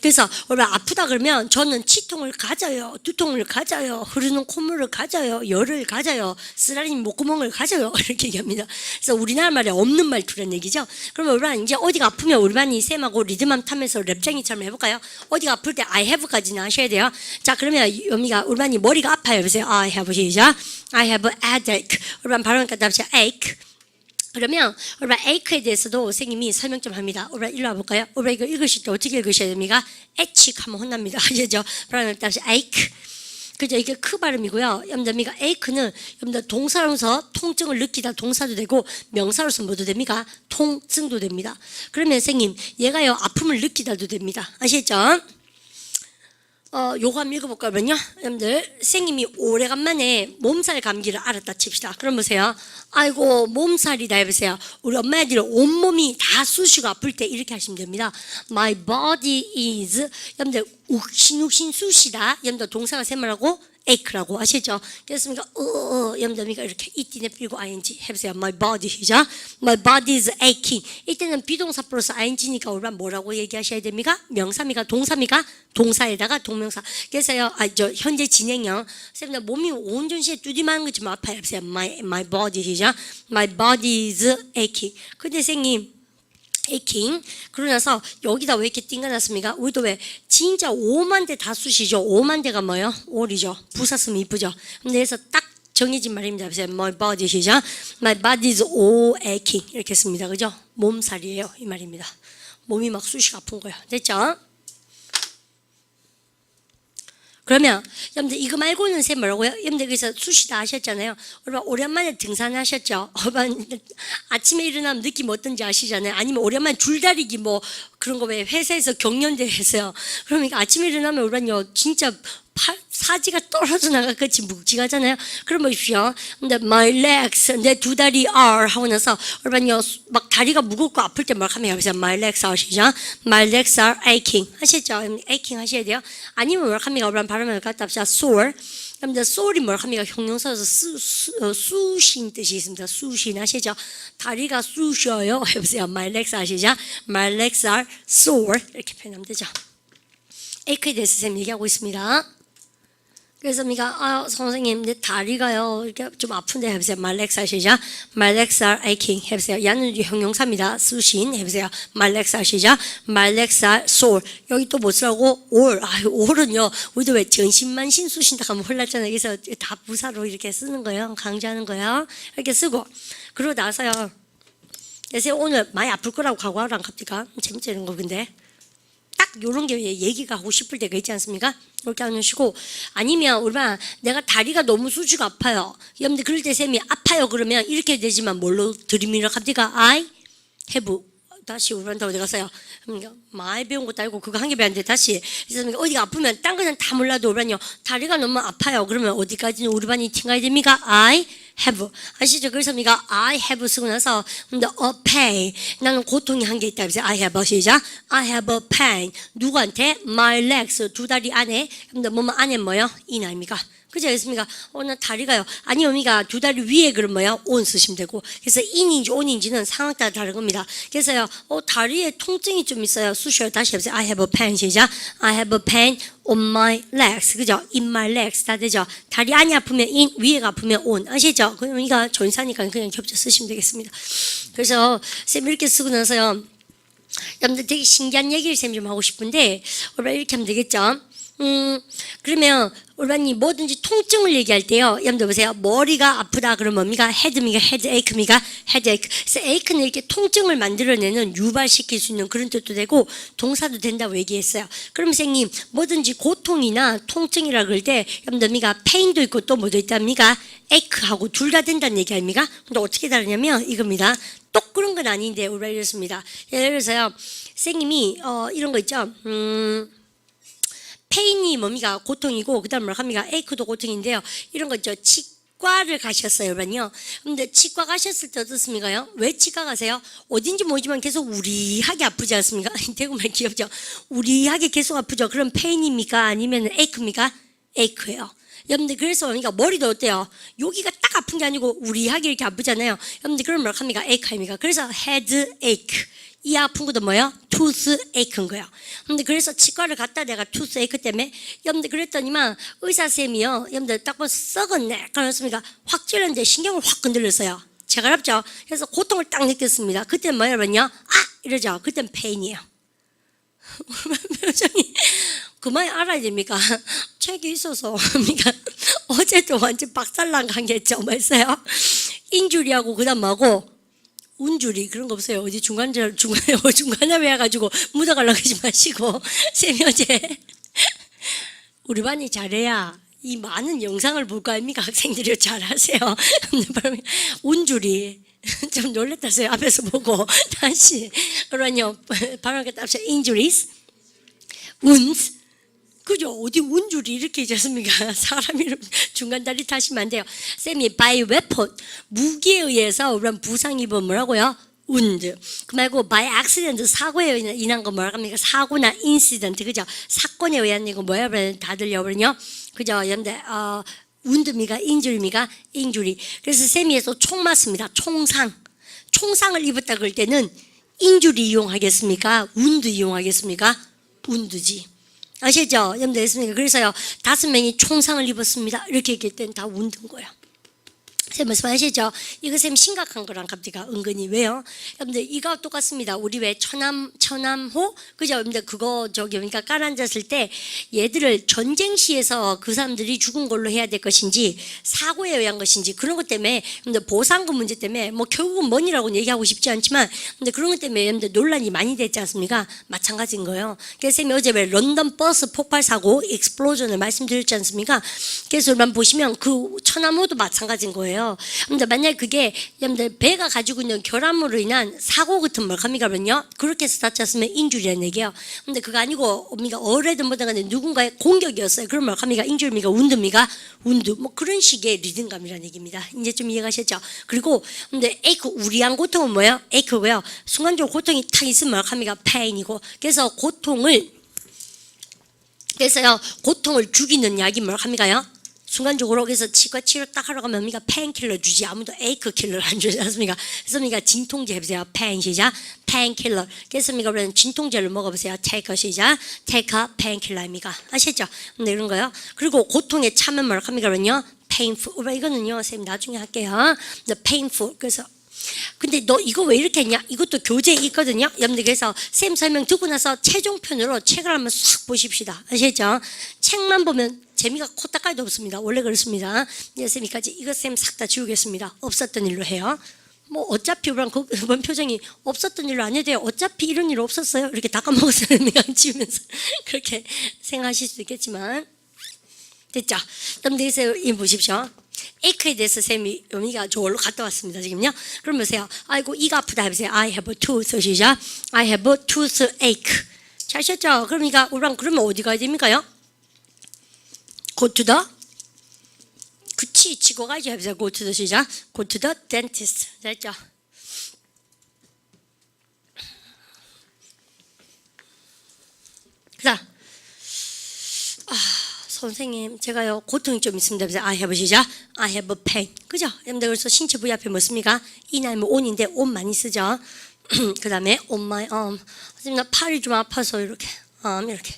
그래서 우리 아프다 그러면 저는 치통을 가져요, 두통을 가져요, 흐르는 콧물을 가져요, 열을 가져요, 쓰라린 목구멍을 가져요 이렇게 얘기합니다. 그래서 우리나라 말에 없는 말투란 얘기죠. 그러면 우리는 이제 어디가 아프면 우리반이 쌤하고 리듬함 타면서 랩쟁이처럼 해볼까요? 어디가 아플 때 I have까지는 아셔야 돼요. 자 그러면 우리반이 머리가 아파요. 보세요. I have 시작. I have a headache. 우리반 발음 갖다 합시다. ache. 그러면 우리가 ache에 대해서도 선생님이 설명 좀 합니다. 우리가 일로 와볼까요? 우리가 이거 읽으실 때 어떻게 읽으셔야 됩니까? 에치하면 혼납니다. 아시죠? 그러면 다시 ache. 그죠? 이게 크 발음이고요. 여러분들, ache는 여러분들 동사로서 통증을 느끼다 동사도 되고 명사로서 뭐도 됩니까? 통증도 됩니다. 그러면 선생님, 얘가요 아픔을 느끼다도 됩니다. 아시죠? 요거 한번 읽어볼까요? 여러분들, 선생님이 오래간만에 몸살 감기를 앓았다 칩시다. 그럼 보세요. 아이고, 몸살이다 해보세요. 우리 엄마들이 온몸이 다 쑤시고 아플 때 이렇게 하시면 됩니다. My body is, 여러분들, 욱신욱신 쑤시다. 여러분들, 동사가 세말하고 ache라고 아시죠? 그렇습니까? 여러분들, 이렇게 이띠내 삐고 ing 해보세요. My body, 그죠? My body is aching. 이때는 비동사 플러스 ing니까 우리가 뭐라고 얘기하셔야 됩니까? 명사입니까? 동사입니까? 동사에다가 동명사. 그래서요, 현재 진행형. 선생님, 몸이 온전시에 뚜디만한 것좀 아파요. 해보세요. My body, 그죠? My body is aching. 근데 선생님, aching. 그러고 나서 여기다 왜 이렇게 띵가놨습니까? 우리도 왜 진짜 5만 대 다 쑤시죠? 5만 대가 뭐예요? 올이죠. 부사 쓰면 이쁘죠? 근데 그래서 딱 정해진 말입니다. My body, 시작. My body is all aching. 이렇게 씁니다. 그죠? 몸살이에요. 이 말입니다. 몸이 막 쑤시고 아픈 거예요. 됐죠? 그러면 여러분들 이거 말고는 쌤 뭐라고요? 여러분들 그래서 쑤시다 하셨잖아요. 오랜만에 등산하셨죠? 아침에 일어나면 느낌 어떤지 아시잖아요. 아니면 오랜만에 줄다리기 뭐 그런 거 왜 회사에서 경연대 해서요. 그러니까 아침에 일어나면 우리는요 진짜 사지가 떨어져 나가같이 묵직하잖아요. 그럼 보십시오. 근데 my legs, 내 두 다리 are 하고 나서 여러분요 막 다리가 무겁고 아플 때 막 하면 여기서 my legs are 시죠. my legs are aching 하시죠? aching 하셔야 돼요. 아니면 뭐 합니까? 여러분 발음을 갖다 합시다. sore. 여러분들 sore이 뭐 합니까? 형용사에서 쑤신 뜻이 있습니다. 쑤신 하시죠? 다리가 쑤셔요. 해보세요. my legs 아시죠? my legs are sore 이렇게 표현하면 되죠. ache에 대해서 선생님 얘기하고 있습니다. 그래서 선생님 내 다리가요 이렇게 좀 아픈데 해보세요. My legs 아시죠? My legs are aching 해보세요. 얘는 형용사입니다. 쑤신 해보세요. My legs 아시죠? My legs are sore. 여기 또 뭐 쓰라고? all. all은요 우리도 왜 전신만신 쑤신다 하면 혼났잖아요. 그래서 다 부사로 이렇게 쓰는 거예요. 강조하는 거예요. 이렇게 쓰고 그러고 나서요. 그래서 오늘 많이 아플 거라고 각오하라 갑니까? 재밌죠 이런 거 근데. 딱 요런 게 얘기가 하고 싶을 때가 있지 않습니까? 이렇게 하시고 아니면 우리가 내가 다리가 너무 쑤시고 아파요. 여러분들 그럴 때 쌤이 아파요 그러면 이렇게 되지만 뭘로 들이밀어 갑니까? I have 다시 우리한테 어디 갔어요? 많이 배운 것도 알고 그거 한 개 배웠는데 다시 그래서 어디가 아프면 딴 거는 다 몰라도 우리는요 다리가 너무 아파요. 그러면 어디까지는 우리 반이 튕가야 됩니까? I have 아시죠? 그래서 I have 쓰고 나서 근데 a pain 나는 고통이 한 개 있다. 그래서 I have 시작. I have a pain 누구한테? My legs 두 다리 안에 근데 뭐뭐 안에 뭐요? 인 아닙니까? 그죠? 그렇습니까? 나 다리가요. 아니, 두 다리 위에 그럼 뭐야? on 쓰시면 되고. 그래서 in인지 on인지는 상황 따라 다른 겁니다. 그래서요, 다리에 통증이 좀 있어요. 쑤셔요. 다시 해보세요. I have a pain. 시작. I have a pain on my legs. 그죠? in my legs. 다 되죠? 다리 안이 아프면 in, 위에가 아프면 on. 아시죠? 그러니까 전사니까 그냥 겹쳐 쓰시면 되겠습니다. 그래서, 쌤 이렇게 쓰고 나서요. 여러분들 되게 신기한 얘기를 쌤 좀 하고 싶은데, 이렇게 하면 되겠죠? 그러면 우리가 뭐든지 통증을 얘기할 때요. 여러분들 보세요. 머리가 아프다 그러면 뭡니까? 헤드입니까? 헤드에이크입니까? 헤드에이크. 그래서 에이크는 이렇게 통증을 만들어내는 유발시킬 수 있는 그런 뜻도 되고 동사도 된다고 얘기했어요. 그럼 선생님 뭐든지 고통이나 통증이라 그럴 때 여러분들 페인도 있고 또 뭐도 있답니까? 에이크하고 둘 다 된다는 얘기 아닙니까? 근데 어떻게 다르냐면 이겁니다. 똑 그런 건 아닌데 우리가 이렇습니다. 예를 들어서요. 선생님이 이런 거 있죠. 페인이 뭡니까? 고통이고 그 다음 뭐라 합니까? 에이크도 고통인데요. 이런 거 있죠. 치과를 가셨어요. 여러분요. 근데 치과 가셨을 때 어떻습니까요? 왜 치과 가세요? 어딘지 모르지만 계속 우리하게 아프지 않습니까? 대구말 귀엽죠? 우리하게 계속 아프죠? 그럼 페인입니까? 아니면 에이크입니까? 에이크예요. 여러분들 그래서 그러니까 머리도 어때요? 여기가 딱 아픈 게 아니고 우리하게 이렇게 아프잖아요. 여러분들 그럼 뭐라 합니까? 에이크입니까? 그래서 헤드 에이크. 이 아픈 것도 뭐예요? 투스 에이크인 거예요. 근데 그래서 치과를 갔다 내가 투스 에이크 때문에 여러분들 그랬더니만 의사쌤이요. 여러분들 딱 보면 썩었네. 그렇습니까? 확 찔렀는데 신경을 확 건드렸어요. 제가 알았죠? 그래서 고통을 딱 느꼈습니다. 그때는 뭐예요, 여러분요? 이러죠. 그때는 페인이에요. 표정이 그만 알아야 됩니까? 책이 있어서 그러니까 어제도 완전 박살난 관계죠. 뭐였어요? 인주리하고 그다음 뭐하고 운줄이 그런 거 없어요. 어디 중간에 외워가지고 묻어가려고 하지 마시고. 쌤이 어제 우리 반이 잘해야 이 많은 영상을 볼 거 아닙니까? 학생들이 잘하세요. 운줄이 좀 놀랬다세요. 앞에서 보고 다시 그러면요. 발음하게 따라서 injuries, wounds. 그죠? 어디 운줄이 이렇게 있었습니까? 사람 이름 중간 다리 타시면 안 돼요. 쌤이 by weapon, 무기에 의해서 우리는 부상 입으면 뭐라고요? wound. 그 말고 by accident, 사고에 인한 거 뭐라고 합니까? 사고나 incident, 그죠? 사건에 의한 이거 뭐야? 다들 여러분요? 그죠? 여러분들 wound미가 injury미가 injury. 그래서 쌤이에서 총 맞습니다. 총상을 입었다 그럴 때는 injury 이용하겠습니까? wound 이용하겠습니까? wound지. 아시죠? 여러분들 했습니까? 그래서요, 5명이 총상을 입었습니다. 이렇게 얘기할 때는 다 운든 거예요. 쌤 무슨 아시죠? 이거 쌤 심각한 거랑 갑자기 은근히 왜요? 여러분들 이거 똑같습니다. 우리 왜 천암호 그죠? 여러분들 그거 그러니까 깔아앉았을 때 얘들을 전쟁 시에서 그 사람들이 죽은 걸로 해야 될 것인지 사고에 의한 것인지 그런 것 때문에 여러분들 보상금 문제 때문에 뭐 결국은 뭐니라고 얘기하고 싶지 않지만 근데 그런 것 때문에 여러분들 논란이 많이 됐지 않습니까? 마찬가지인 거예요. 그래서 쌤이 어제 왜 런던 버스 폭발 사고 익스플로전을 말씀드렸지 않습니까? 그래서 여러분 보시면 그 천암호도 마찬가지인 거예요. 근데 만약 그게 여러분들 배가 가지고 있는 결함으로 인한 사고 같은 걸 합니까면요 그렇게 해서 다쳤으면 인주리라는 얘기예요. 근데 그거 아니고 우리가 어뢰든 뭐든 간에 누군가의 공격이었어요. 그런 말 합니까? 인주리입니까? 운드입니까? 운드 뭐 그런 식의 리듬감이라는 얘기입니다. 이제 좀 이해가셨죠? 그리고 근데 에이크 우리한 고통은 뭐예요? 에이크고요. 순간적으로 고통이 탁 있으면 말 합니까? 페인이고 그래서 고통을 죽이는 약이 뭘 합니까요? 순간적으로 그래서 치과 치료 딱 하러 가면 우리가 페인킬러 주지 아무도 에이크 킬러를 안 주지 않습니까? 그래서 우리가 진통제 해보세요. 페인 시작 페인킬러. 그래서 우리가 그러면 진통제를 먹어보세요. 테이크 시작 테이크 페인킬러입니까? 아시죠? 근데 이런 거요. 그리고 고통에 참으면 뭘 합니까? 그러면요 painful. 이거는요 선생님 나중에 할게요. The painful. 그래서 근데 너 이거 왜 이렇게 했냐? 이것도 교재에 있거든요. 여러분들 그래서 쌤 설명 듣고 나서 최종편으로 책을 한번 싹 보십시다. 아시죠? 책만 보면 재미가 코딱가이도 없습니다. 원래 그렇습니다. 쌤이까지 이거 쌤 싹 다 지우겠습니다. 없었던 일로 해요. 뭐 어차피 그런 표정이 없었던 일로 안 해도 돼요. 어차피 이런 일 없었어요. 이렇게 다 까먹었어요. 지우면서 그렇게 생각하실 수도 있겠지만 됐죠? 여러분들 그래서 이 보십시오. 에이크에 대해서 쌤이 의미가 저걸로 갔다 왔습니다. 지금요. 그럼 보세요. 아이고 이가 아프다 해보세요. I have a tooth 시작. I have a tooth ache. 잘 쉬었죠? 그러니까 우리랑 그러면 어디 가야 됩니까요? Go to the 그치 치고 가야지 해보세요. Go to the 시작. Go to the dentist. 됐죠? 그다음 선생님 제가요 고통이 좀 있습니다. 그래서 I have 시작 I have pain. 그죠? 여러분들 그래서 신체 부위 앞에 뭐습니까? 이날 뭐 on인데 on 많이 쓰죠. 그 다음에 on my arm. 선생님 나 팔이 좀 아파서 이렇게 이렇게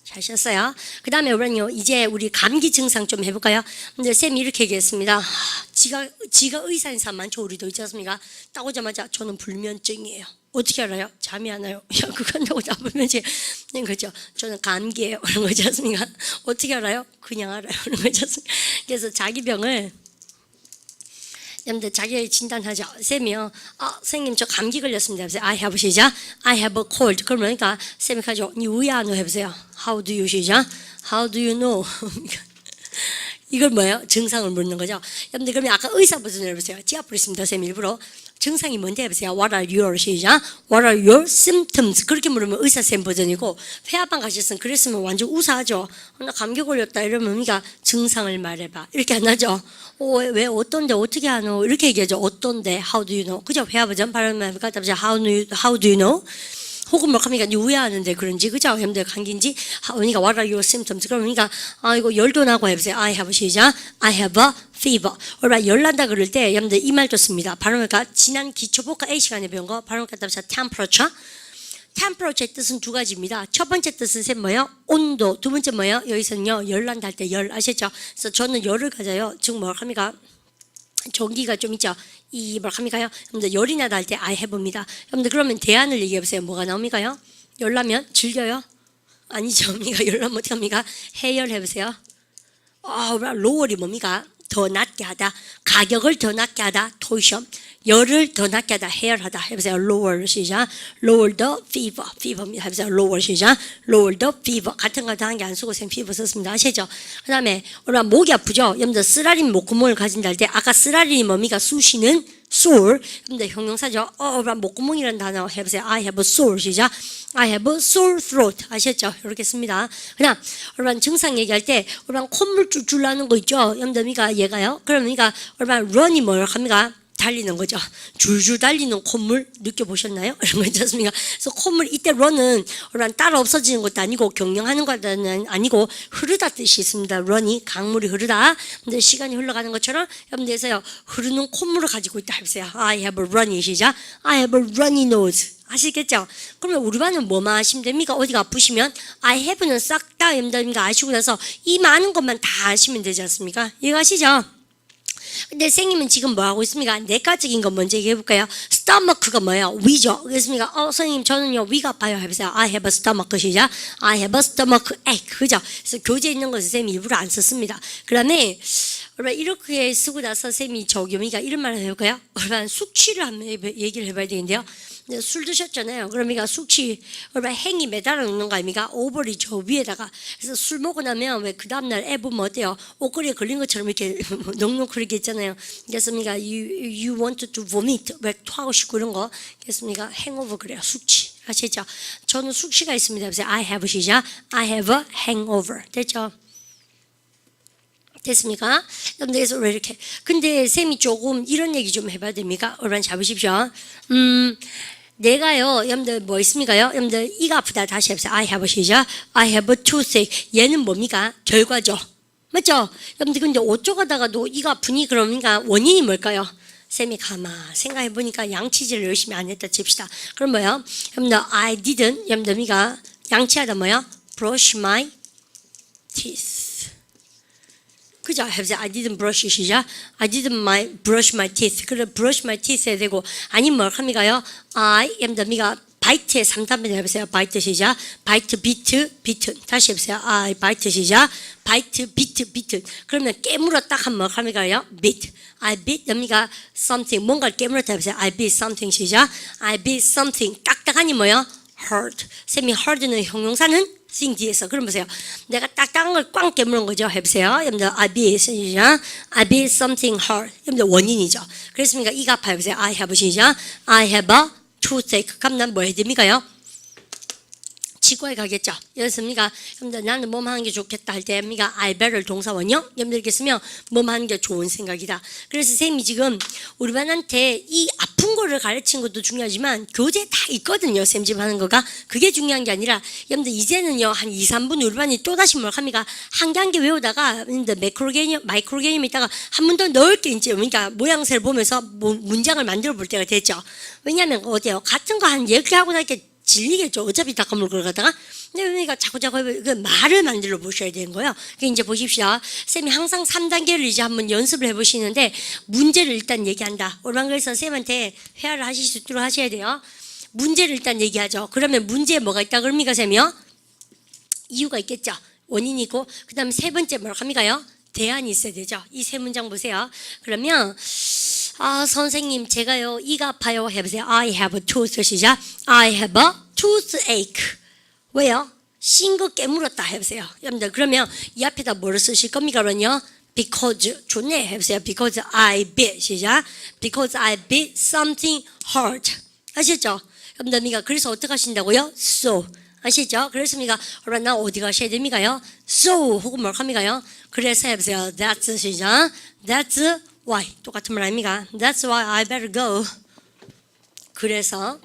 잘 쉬었어요. 그 다음에 우리는요 이제 우리 감기 증상 좀 해볼까요? 근데 쌤이 이렇게 얘기했습니다. 지가 의사인 사람 많죠. 우리도 있지 않습니까? 딱 오자마자 저는 불면증이에요. 어떻게 알아요? 잠이 안 와요. 야, 그건 나고 잡으면지. 그죠? 저는 감기예요. 그런 거지 않습니까? 어떻게 알아요? 그냥 알아요. 그런 거지 않습니까? 그래서 자기 병을 여러분들 자기 진단하죠. 쌤이요. 선생님 저 감기 걸렸습니다. 해보세요. I have 시작. I have a cold. 그러니까 쌤이 가죠. 니 왜 안 와? 해보세요. How do you 시작. How do you know? 이걸 뭐예요? 증상을 묻는 거죠. 여러분들 그러면 아까 의사 버전을 해보세요. 지 앞으로 있습니다. 쌤 일부러. 증상이 뭔데 해보세요. What are your 시작. What are your symptoms? 그렇게 물으면 의사 쌤 버전이고 폐하방 가셨으면 그랬으면 완전 우사하죠. 나 감기 걸렸다 이러면 우리가 증상을 말해봐. 이렇게 안 하죠. 왜 어떤데 어떻게 하노? 이렇게 얘기하죠. 어떤데 How do you know? 그죠? 폐하 버전 발음을 갖다 보세요. How do you know? 혹은 뭐 합니까? 왜 하는데 그런지 그죠? 여러분들 감기인지 우리가 what are your symptoms? 그러니까 이거 열도 나고 해보세요. I have 시작. I have a fever. 얼마 열난다 그럴 때 여러분들 이 말 좋습니다. 발음을까 지난 기초복화 A 시간에 배운 거 발음을 갖다 보세요. temperature. temperature의 뜻은 두 가지입니다. 첫 번째 뜻은 쌤 뭐예요? 온도. 두 번째 뭐예요? 여기서는요 열난다 할 때 열 아시죠? 그래서 저는 열을 가져요. 즉 뭐 합니까? 전기가 좀 있죠. 이 뭐 합니까요? 여러분들 열이 나다 할 때 I have입니다. 여러분들 그러면 대안을 얘기해 보세요. 뭐가 나옵니까요? 열나면 즐겨요? 아니죠. 우리가 열나면 어떻게 합니까? 해열해 보세요. 로월이 뭡니까? 더 낮게 하다, 가격을 더 낮게 하다, tuition. 열을 더 낮게 하다, 해열하다. 해보세요. lower 시작. lower the fever. fever입니다. 해보세요. lower 시작. lower the fever. 같은 거 다 한 게 안 쓰고 쌤 fever 썼습니다. 아시죠? 그 다음에 우리가 목이 아프죠? 여러분들 쓰라린 목구멍을 가진다 할 때 아까 쓰라린이 뭡니까? 쑤시는 sore. 여러분들 형용사죠? 우리가 목구멍이라는 단어 해보세요. I have a sore 시작. I have a sore throat. 아셨죠? 이렇게 씁니다. 그다음 우리가 증상 얘기할 때 우리가 콧물 줄줄 나는 거 있죠? 여러분들 얘가요? 그러니까 우리가 run이 뭘 합니까? 달리는 거죠. 줄줄 달리는 콧물 느껴보셨나요? 이런 거 있잖습니까? 그래서 콧물 이때 run은 따라 없어지는 것도 아니고 경영하는 것도 아니고 흐르다 뜻이 있습니다. run이 강물이 흐르다. 근데 시간이 흘러가는 것처럼 여러분들에서요 흐르는 콧물을 가지고 있다 해보세요. I have a runny 시작. I have a runny nose. 아시겠죠? 그러면 우리 반은 뭐만 하시면 됩니까? 어디가 아프시면 I have는 싹 다 여러분들 아시고 나서 이 많은 것만 다 아시면 되지 않습니까? 이해가시죠? 근데 선생님은 지금 뭐 하고 있습니까? 내과적인 거 먼저 얘기해 볼까요? stomach가 뭐예요? 위죠. 그렇습니까? 선생님 저는요 위가 아파요. 해보세요. I have a stomach 시작. I have a stomach ache. 그죠? 그래서 교재에 있는 거 선생님이 일부러 안 썼습니다. 그 다음에 이렇게 쓰고 나서 선생님이 저기가 이런 말을 해볼까요? 숙취를 한번 얘기를 해봐야 되겠는데요. 술 드셨잖아요. 그러니까 숙취, 행이 매달아 놓는 거 아닙니까? 오버리 저 위에다가. 그래서 술 먹고 나면 왜 그 다음날 애 보면 어때요? 옷걸이에 걸린 것처럼 이렇게 넉넉하게 있잖아요. 그렇습니까? You want to vomit. 왜 토하고 싶고 이런 거. 그렇습니까? hangover 그래요. 숙취. 아시죠? 저는 숙취가 있습니다. 그래서 I have 시작. I have a hangover. 됐죠? 됐습니까? 그래서 왜 이렇게. 근데 쌤이 조금 이런 얘기 좀 해봐야 됩니까? 여러분 잡으십시오. 내가요, 여러분들 뭐 있습니까요? 여러분들 이가 아프다 다시 해보세요. I have 시작. I have a toothache. 얘는 뭡니까? 결과죠. 맞죠? 여러분들 근데 어쩌다가도 이가 아프니 그러니까 원인이 뭘까요? 쌤이 가만 생각해보니까 양치질을 열심히 안 했다 칩시다. 그럼 뭐요? 여러분들 I didn't 여러분들 양치하다 뭐요? brush my teeth. 그죠? 해보세요. I didn't brush 시작. I didn't brush my teeth. 그래 brush my teeth 해야 되고 아니면 뭘 합니까요? I 여러분들 바이트의 3단변 해보세요. 바이트 시작. 바이트 비트 비튼. 다시 해보세요. I 바이트 시작. 바이트 비트 비튼. 그러면 깨물어 딱 하면 뭘 합니까요? bit. I bit 여러분들 something 뭔가를 깨물었다 해보세요. I bit something 시작. I bit something 딱딱하니 뭐요? hurt. 쌤이 hurt는 형용사는 싱 뒤에서 그럼 보세요. 내가 딱딱한 걸 꽝 깨무는 거죠. 해보세요. 여러분들 I be 시작. I be something hurt. 여러분들 원인이죠. 그랬습니까? 이가 아파요. 보세요. I have 시작. I have a toothache. 그럼 난 뭐 해야 됩니까요? 치과에 가겠죠. 그렇습니까? 여러분들 나는 몸 하는 게 좋겠다 할 때 I better 동사원형 여러분들께 쓰면 몸 하는 게 좋은 생각이다. 그래서 선생님이 지금 우리 반한테 이 아픈 거를 가르친 것도 중요하지만 교재에 다 있거든요. 쌤 집 하는 거가. 그게 중요한 게 아니라 여러분들 이제는요 한 2, 3분 우리 반이 또다시 뭘 합니까? 한 개 한 개 외우다가 마이크로 개념 있다가 한 번 더 넓게 이제 그러니까 모양새를 보면서 문장을 만들어 볼 때가 됐죠. 왜냐하면 어때요? 같은 거 한 10개 하고 나니까 질리겠죠. 어차피 다 건물 걸어가다가. 근데 그러니까 자꾸 그 말을 만들어 보셔야 되는 거예요. 그러니까 이제 보십시오. 쌤이 항상 3단계를 이제 한번 연습을 해보시는데 문제를 일단 얘기한다. 그래서 쌤한테 회화를 하실 수 있도록 하셔야 돼요. 문제를 일단 얘기하죠. 그러면 문제에 뭐가 있다 그럽니까 쌤이요? 이유가 있겠죠. 원인이 있고 그 다음에 세 번째 뭐라고 합니까요? 대안이 있어야 되죠. 이 세 문장 보세요. 그러면 선생님 제가요 이가 아파요 해보세요. I have a tooth 시작. I have a toothache. 왜요? 신 거 깨물었다 해보세요. 여러분들 그러면 이 앞에다 뭐를 쓰실 겁니까? 그러면요 because 좋네 해보세요. because I bit 시작. because I bit something hurt. 아시죠? 여러분들 그래서 어떻게 하신다고요? so 아시죠? 그렇습니까? 그러면 나 어디 가셔야 됩니까요? So 혹은 뭘 합니까요? 그래서 해보세요. That's 시작. That's why 똑같은 말 아닙니까? That's why I better go. 그래서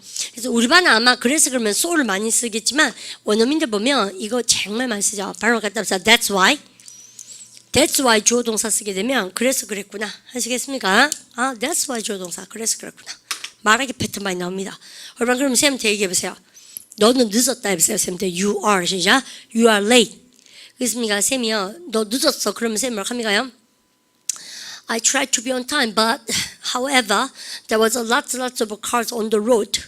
우리 반은 아마 그래서 그러면 so를 많이 쓰겠지만 원어민들 보면 이거 정말 많이 쓰죠. 바로 갖다 써서 That's why. That's why 주어 동사 쓰게 되면 그래서 그랬구나. 하시겠습니까? That's why 주어 동사 그래서 그랬구나. 말하기 패턴 많이 나옵니다. 여러분 그럼 쌤한테 얘기해 보세요. 너는 늦었다 해보세요. 쌤한테 you are 시작. You are late. 그렇습니까? 쌤이요. 너 늦었어. 그러면 쌤 뭘 합니까요? I tried to be on time, but however, there was lots of cars on the road.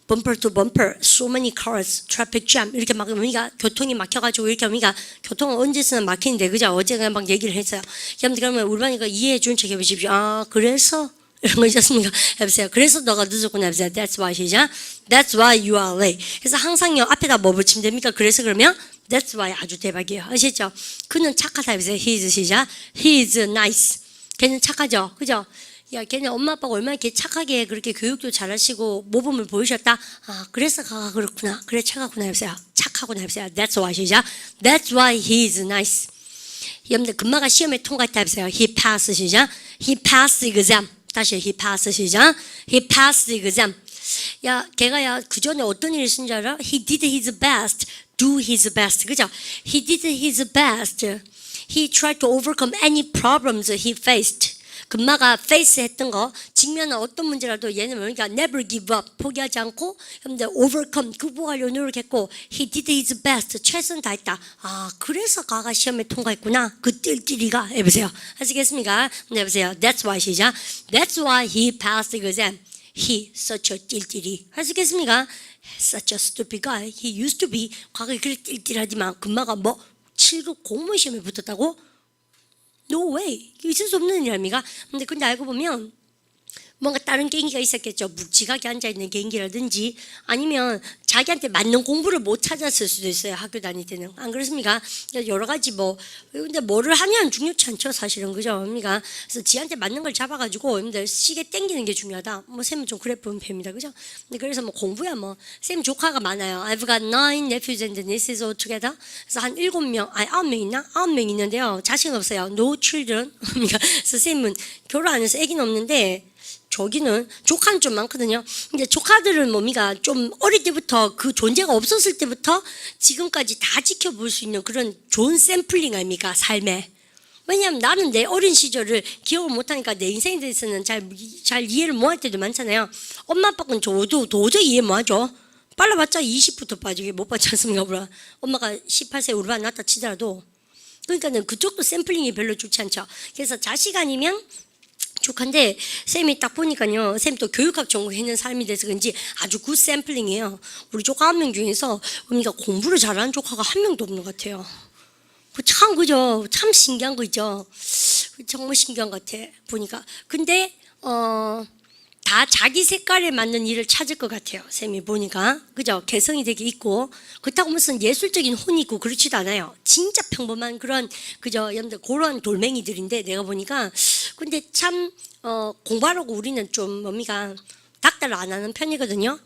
bumper to bumper, so many cars, traffic jam 이렇게 막 우리가 교통이 막혀가지고 이렇게 우리가 교통은 언제 쓰나 막히는데 그죠? 어제가 막 얘기를 했어요. 여러분들 그러면 우리가 이해해 준 척 해보십시오. 아 그래서 이런 거 있었습니까? 해보세요. 그래서 너가 늦었구나 해보세요. That's why 시작. That's why you are late. 그래서 항상요 앞에다 뭐 붙이면 됩니까? 그래서 그러면 That's why 아주 대박이에요. 아시죠? 그는 착하다 해보세요. He is 시작. He is nice. 걔는 착하죠, 그죠? 야, 걔네 엄마 아빠가 얼마나 이렇게 착하게 그렇게 교육도 잘하시고 모범을 보이셨다. 아, 그래서 가가 그렇구나. 그래 착하구나 해보세요. 착하구나 해보세요. That's why 시작. That's why he is nice. 여러분들 금마가 시험에 통과했다 해보세요. He passed 시작. He passed exam. 다시 he passed 시작. He passed exam. 야, 걔가 그 전에 어떤 일을 쓴 줄 알아? He did his best. Do his best. 그죠? He did his best. He tried to overcome any problems he faced. 금마가 face 했던 거, 직면한 어떤 문제라도 얘는 그러니까 never give up, 포기하지 않고, 근데 overcome, 극복하려고 노력했고, he did his best, 최선 다했다. 아, 그래서 가가 시험에 통과했구나. 그 띨띨이가. 해보세요. 아시겠습니까? 해보세요. That's why 시작. That's why he passed the exam. He, such a 띨띨이. 아시겠습니까? Such a stupid guy. He used to be. 과거에 그렇게 띨띨하지만 금마가 뭐 7급 공무원 시험에 붙었다고? No way. 있을 수 없는 일 아닙니까? 근데 알고 보면 뭔가 다른 계기가 있었겠죠. 묵직하게 앉아있는 계기라든지 아니면 자기한테 맞는 공부를 못 찾았을 수도 있어요. 학교 다닐 때는. 안 그렇습니까? 여러 가지 뭐. 근데 뭐를 하냐는 중요치 않죠. 사실은. 그죠? 그러니까 그래서 지한테 맞는 걸 잡아가지고 근데 시계 땡기는 게 중요하다. 뭐 쌤은 좀 그래 보면 봅니다. 그죠? 근데 그래서 뭐 공부야 뭐. 쌤 조카가 많아요. I've got 9 nephews and nieces all together. 그래서 한 7명, 아니 9명 있나? 9명 있는데요. 자식은 없어요. No children. 그래서 쌤은 결혼 안 해서 애기는 없는데 저기는 조카는 좀 많거든요. 근데 조카들은 뭡니까 좀 어릴 때부터 그 존재가 없었을 때부터 지금까지 다 지켜볼 수 있는 그런 좋은 샘플링 아닙니까 삶에. 왜냐하면 나는 내 어린 시절을 기억을 못하니까 내 인생에 대해서는 잘 이해를 못할 때도 많잖아요. 엄마 아빠는 저도 도저히 이해 못하죠. 빨라봤자 20부터 빠지게 못 받지 않습니까? 우리가 엄마가 18세 우리가 낳았다 치더라도. 그러니까는 그쪽도 샘플링이 별로 좋지 않죠. 그래서 자식 아니면 조카인데 쌤이 딱 보니까요. 쌤 또 교육학 전공했는 사람이 돼서 그런지 아주 굿 샘플링이에요. 우리 조카 1명 중에서 그러니까 공부를 잘하는 조카가 1명도 없는 것 같아요. 참 그죠? 참 신기한 거 있죠. 정말 신기한 것 같아 보니까. 근데 다 자기 색깔에 맞는 일을 찾을 것 같아요. 쌤이 보니까. 그죠? 개성이 되게 있고 그렇다고 무슨 예술적인 혼이 있고 그렇지도 않아요. 진짜 평범한 그런 그죠? 여러분들 그런 돌멩이들인데 내가 보니까 근데 참 공부하라고 우리는 좀 뭡니까 닥달을 안 하는 편이거든요.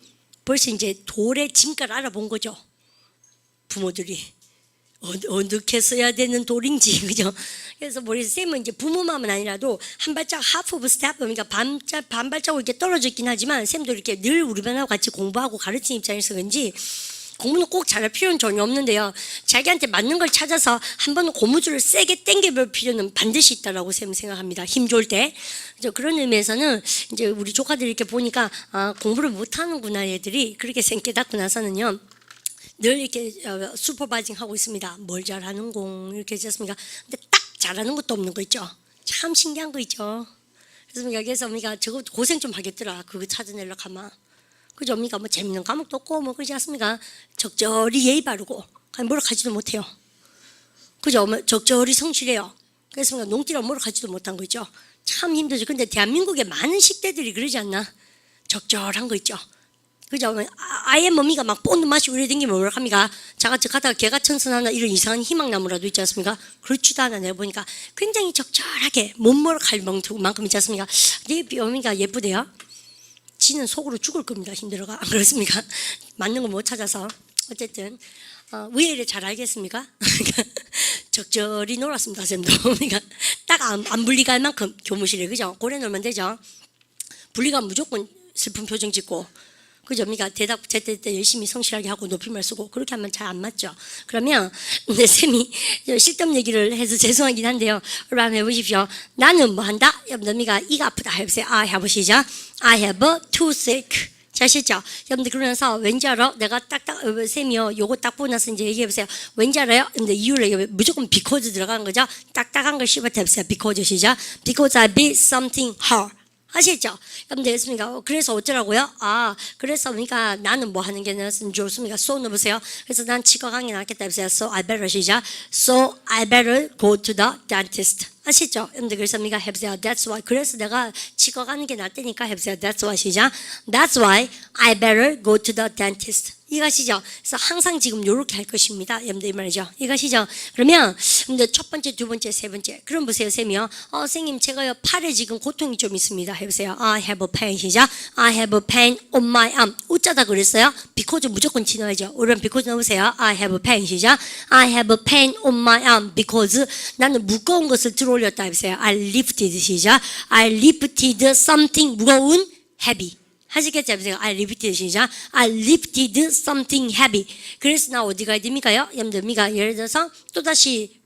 벌써 이제 돌의 진가를 알아본 거죠. 부모들이. 어떻게 써야 되는 돌인지 그죠? 그래서 우리 쌤은 이제 부모 마음은 아니라도 한 발짝 half of step 그러니까 반 발자국 이렇게 떨어져 있긴 하지만 쌤도 이렇게 늘 우리 반하고 같이 공부하고 가르치는 입장에서 그런지 공부는 꼭 잘할 필요는 전혀 없는데요. 자기한테 맞는 걸 찾아서 한 번은 고무줄을 세게 당겨볼 필요는 반드시 있다라고 쌤은 생각합니다. 힘 좋을 때. 그런 의미에서는 이제 우리 조카들이 이렇게 보니까 아 공부를 못하는구나 얘들이 그렇게 쌤 깨닫고 나서는요. 늘 이렇게 슈퍼바이징 하고 있습니다. 뭘 잘하는 공 이렇게 했습니까? 근데 딱 잘하는 것도 없는 거 있죠. 참 신기한 거 있죠. 그래서 여기에서 우리가 저거 고생 좀 하겠더라. 그거 찾아내려고 하면. 그죠? 우리가 뭐 재밌는 과목도 없고 뭐 그러지 않습니까? 적절히 예의 바르고 뭐라 하지도 못해요. 그죠? 적절히 성실해요. 그래서 농띠랑 뭐라 하지도 못한 거 있죠. 참 힘들죠. 근데 대한민국의 많은 10대들이 그러지 않나? 적절한 거 있죠. 그죠? 아예 몸이가 막 뽀는 맛이 우려댕기면 뭐라 합니까? 자가저 가다가 개가천선하나 이런 이상한 희망나무라도 있지 않습니까? 그렇지도 않아 내가 보니까 굉장히 적절하게 못먹을 만큼 있지 않습니까? 내 몸이가 예쁘대요. 지는 속으로 죽을 겁니다. 힘들어가. 안 그렇습니까? 맞는 거 못 찾아서. 어쨌든 의외를 잘 알겠습니까? 적절히 놀았습니다. 쌤도. 그러니까 딱 안 분리갈 만큼 교무실에 그죠? 고래 놀면 되죠? 분리가 무조건 슬픈 표정 짓고 그죠? 그러니까 대답 제때 때 열심히 성실하게 하고 높임말 쓰고 그렇게 하면 잘 안 맞죠. 그러면 근데 쌤이 실점 얘기를 해서 죄송하긴 한데요. 여러분 해보십시오. 나는 뭐 한다? 여러분들 이가 아프다 해보세요. I have 시작. I have a toothache. 자시죠? 여러분들 그러면서 왠지 알아? 내가 딱딱 쌤이요. 요거 딱 보고 나서 이제 얘기해보세요. 왠지 알아요? 근데 이유를 무조건 because 들어가는 거죠. 딱딱한 걸 씹어대보세요. because 시작. Because I beat something hard. 아시겠죠? 그럼 되겠습니까? 그래서 어쩌라고요? 그래서 그러니까 나는 뭐 하는 게 좋습니까? So 넣으세요. 그래서 난 치과 가는 게 낫겠다 해보세요. So I better 시작. So I better go to the dentist. 아시죠? 여러분들 그래서 우리가 해보세요. That's why. 그래서 내가 치과 가는 게 낫다니까 해보세요. That's why 시작. That's why I better go to the dentist. 이것이죠. 그래서 항상 지금 요렇게 할 것입니다. 여러분들 이 말이죠. 이것이죠. 그러면 근데 첫 번째, 두 번째, 세 번째. 그럼 보세요, 쌤이요. 선생님 제가요 팔에 지금 고통이 좀 있습니다. 해보세요. I have a pain. 시작. I have a pain on my arm. 어쩌다 그랬어요? because 무조건 지나야죠. 오른 because 넣으세요. I have a pain. 시작. I have a pain on my arm because 나는 무거운 것을 들어올렸다. 해보세요. I lifted. 시작. I lifted something 무거운 heavy. 하시겠죠? I lifted 시작. I lifted something heavy. 그래서 나 어디 가야 됩니까요? 여러분들, 예를 들어서 또다시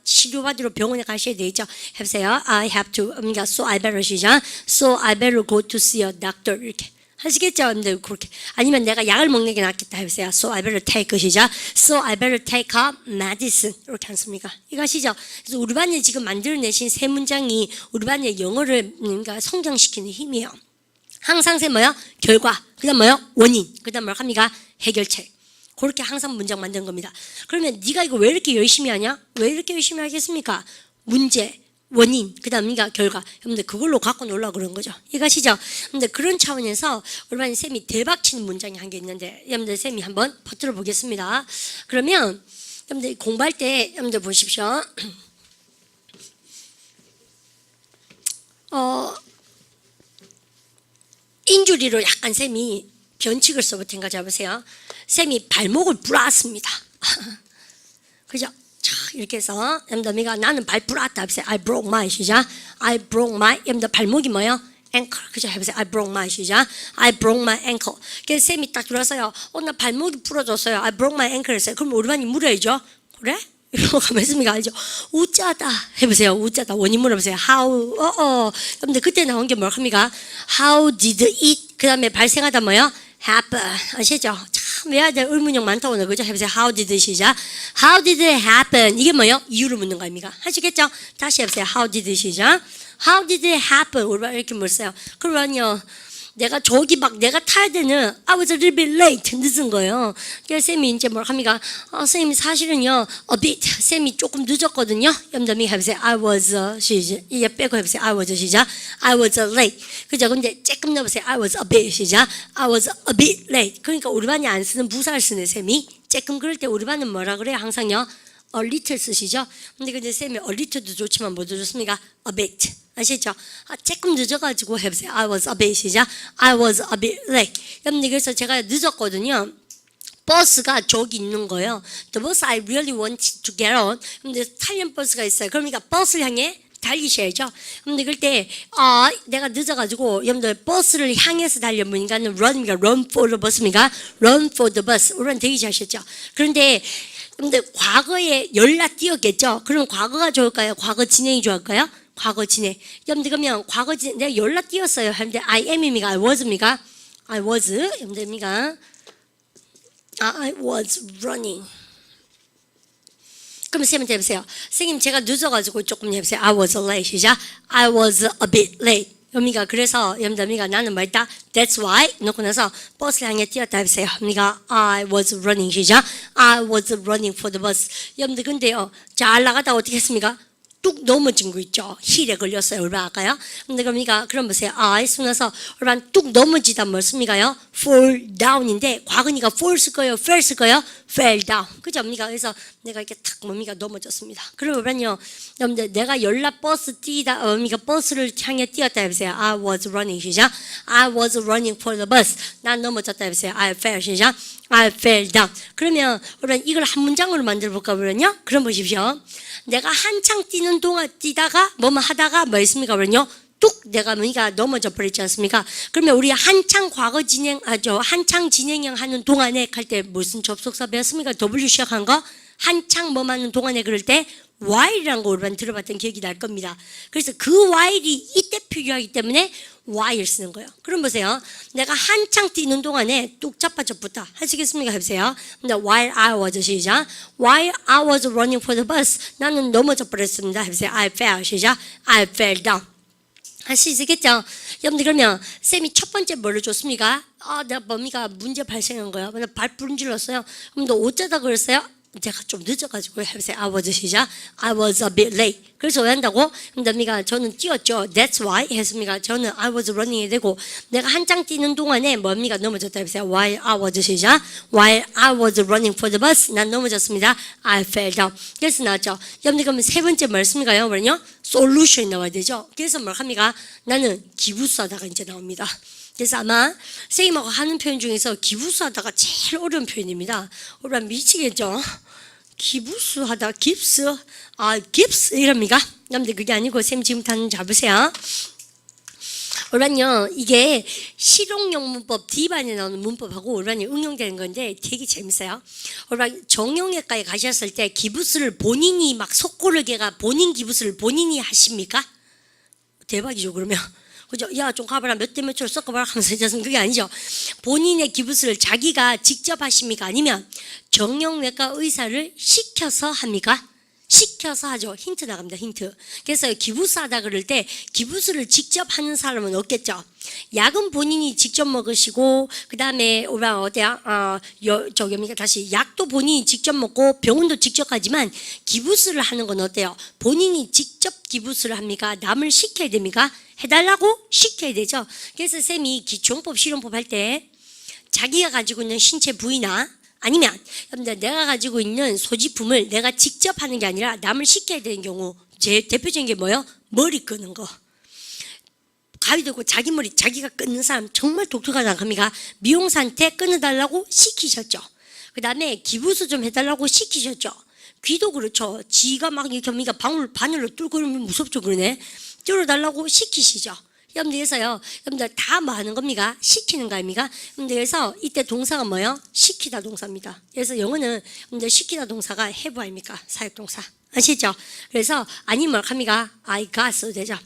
치료받으러 병원에 가셔야 되겠죠? 해보세요. I have to, so I better 시작. So I better go to see a doctor. 이렇게. 하시겠죠? 여러분들, 그렇게. 아니면 내가 약을 먹는 게 낫겠다. 해보세요. So I better take 시작. So I better take a medicine. 이렇게 않습니까? 이거 아시죠? 그래서 우리 반에 지금 만들어내신 세 문장이 우리 반의 영어를 성장시키는 힘이에요. 항상 세 뭐요? 결과. 그 다음 뭐요? 원인. 그 다음 뭐 합니까? 해결책. 그렇게 항상 문장 만드는 겁니다. 그러면 네가 이거 왜 이렇게 열심히 하냐? 왜 이렇게 열심히 하겠습니까? 문제, 원인, 그 다음 결과. 여러분들 그걸로 갖고 놀라 그런 거죠. 이것이죠. 근데 그런 차원에서 우리 반 쌤이 대박치는 문장이 한 게 있는데 여러분들 쌤이 한번 퍼뜨려 보겠습니다. 그러면 여러분들 공부할 때 여러분들 보십시오. 인주리로 약간 쌤이 변칙을 써볼 텐가 잡으세요. 쌤이 발목을 불었습니다. 그죠? 자, 이렇게 해서 여러분들 나는 발 불었다 해보세요. I broke my 시작. I broke my 여러분들 발목이 뭐예요? ankle. 그죠? 해보세요. I broke my 시작. I broke my ankle. 그래서 쌤이 딱 들어서요. 나 발목이 부러졌어요. I broke my ankle 했어요. 그럼 우리 반이 물어야죠. 그래? 이러고 가만 있습니까? 알죠? 우짜다. 해보세요. 우짜다. 원인 물어보세요. How, 여러분들 그때 나온 게 뭐랍니까? How did it, 그 다음에 발생하다 뭐요? happen. 아시죠? 참 외워야 될 의문형 많다고 오늘 그죠? 해보세요. How did it 시작. How did it happen? 이게 뭐요? 이유를 묻는 거 아닙니까? 하시겠죠? 다시 해보세요. How did it 시작. How did it happen? 우리 이렇게 물었어요. 그러면요. 내가 내가 타야 되는 I was a little bit late 늦은 거예요. 그래서 쌤이 이제 뭘 합니까? 선생님 사실은요 a bit 쌤이 조금 늦었거든요. 염담이 해보세요. I was 시작. 이게 빼고 해보세요. I was 시작. I was late. 그죠? 근데 조금 넣어보세요. I was a bit 시작. I was a bit late. 그러니까 우리 반이 안 쓰는 부사를 쓰네 쌤이. 조금 그럴 때 우리 반은 뭐라 그래요? 항상요. a little 쓰시죠? 근데 쌤이 a little도 좋지만 뭐도 좋습니까? a bit. 아시죠? 조금 늦어가지고 해보세요. I was a bit 시작. I was a bit late. 여러분들 그래서 제가 늦었거든요. 버스가 저기 있는 거예요. The bus I really wanted to get on. 근데 탈련 버스가 있어요. 그러니까 버스를 향해 달리셔야죠. 근데 그때 내가 늦어가지고 여러분들 버스를 향해서 달려보니까는 run for the bus입니까? run for the bus. 우리는 되게 잘하셨죠. 그런데 과거에 연락 띄었겠죠. 그럼 과거가 좋을까요? 과거 진행이 좋을까요? 과거 진행. 여러분들 그러면 과거 진행 내가 연락 띄었어요. 하는데 I am입니까? I was입니까? I was. 여러분들입니까? I was running. 그럼 쌤한테 해보세요. 선생님 제가 늦어가지고 조금 해보세요. I was late 시작. I was a bit late. 여미가 그래서 여러분들 나는 뭐 했다? That's why 놓고 나서 버스를 향해 뛰었다 해보세요. 여미가 I was running 시작. I was running for the bus. 여러분들 근데요 잘 나가다 어떻게 했습니까? 뚝 넘어진 거 있죠. 힐에 걸렸어요. 얼마 아까요? 근데 그럼 보세요. 쓰면서 얼마 뚝 넘어지다 뭐습니까요? fall down인데 과거니까 fall 쓸 거예요. fell 쓸 거예요. fell down. 그죠? 그래서 내가 이렇게 탁 넘어졌습니다. 그러면요, 여러분들 내가 연락 버스 뛰다 버스를 향해 뛰었다 해보세요. I was running 시작. I was running for the bus. 난 넘어졌다 해보세요. I fell 시작. I fell down. 그러면 여러분 이걸 한 문장으로 만들어 볼까 그러면요. 그럼 보십시오. 내가 한창 뛰다가 뭐뭐 하다가 뭐 했습니까 그러면요. 뚝 내가 넘어져 버렸지 않습니까? 그러면 우리 한창 한창 진행형 하는 동안에 할 때 무슨 접속사 배웠습니까? W 시작한 거 한창 뭐 하는 동안에 그럴 때 while이라는 거 우리만 들어봤던 기억이 날 겁니다. 그래서 그 while이 이때 필요하기 때문에 while 쓰는 거예요. 그럼 보세요. 내가 한창 뛰는 동안에 뚝 자빠졌다. 하시겠습니까? 해보세요. While I was 시작. While I was running for the bus. 나는 넘어져 버렸습니다. 해보세요. I fell 시작. I fell down. 아시겠죠? 여러분들 그러면 쌤이 첫 번째 뭐를 줬습니까? 내가 뭡니까? 문제 발생한 거야. 그래서 발 부른질렀어요. 그럼 너 어쩌다 그랬어요? 제가 좀 늦어가지고 해보세요. I was 시작. I was a bit late. 그래서 왜 한다고? 그러니까 저는 뛰었죠. That's why 했습니까? 저는 I was running이 되고 내가 한창 뛰는 동안에 뭡니까? 넘어졌다 해보세요. While I was 시작. While I was running for the bus. 난 넘어졌습니다. I fell down. 그래서 나왔죠. 여러분들 그러면 세 번째 말씀인가요? 뭐냐? Solution이 나와야 되죠. 그래서 뭘 합니까? 나는 기부수하다가 이제 나옵니다. 그래서 아마 선생님하고 하는 표현 중에서 기부수하다가 제일 어려운 표현입니다. 오늘 미치겠죠? 기부수하다, 깁스, 깁스 이럽니까? 여러분들 그게 아니고 쌤 지금부터 하는 잡으세요. 오늘은요 이게 실용용 문법 D반에 나오는 문법하고 오늘은 응용되는 건데 되게 재밌어요. 오늘 정형외과에 가셨을 때 기부스를 본인이 막 속고를 개가 본인 기부스를 본인이 하십니까? 대박이죠 그러면. 그죠? 야, 좀 가봐라. 몇 대 몇으로 섞어봐라 하면서 이제는 그게 아니죠. 본인의 기부스를 자기가 직접 하십니까? 아니면 정형외과 의사를 시켜서 합니까? 시켜서 하죠. 힌트 나갑니다. 힌트. 그래서 기부스 하다 그럴 때 기부스를 직접 하는 사람은 없겠죠. 약은 본인이 직접 먹으시고 그 다음에 어때요? 다시 약도 본인이 직접 먹고 병원도 직접 가지만 기부스를 하는 건 어때요? 본인이 직접 기부스를 합니까? 남을 시켜야 됩니까? 해달라고 시켜야 되죠. 그래서 쌤이 기초용법 실용법 할 때 자기가 가지고 있는 신체 부위나 아니면 여러분들 내가 가지고 있는 소지품을 내가 직접 하는 게 아니라 남을 시켜야 되는 경우 제일 대표적인 게 뭐예요? 머리 끄는 거. 가위 들고 자기 머리 자기가 끊는 사람 정말 독특하지 않습니까? 미용사한테 끊어달라고 시키셨죠. 그 다음에 기부수 좀 해달라고 시키셨죠. 귀도 그렇죠. 지가 막 이렇게 하니까 방울 바늘로 뚫고 이러면 무섭죠. 그러네. 뚫어달라고 시키시죠. 여러분들께서요, 여러분들 다 뭐 하는 겁니까? 시키는 거 아닙니까? 여러분들께서 이때 동사가 뭐예요? 시키다 동사입니다. 그래서 영어는 여러분들 시키다 동사가 have 아닙니까? 사역동사. 아시죠? 그래서 아니면 합니까? I got 써도 되죠.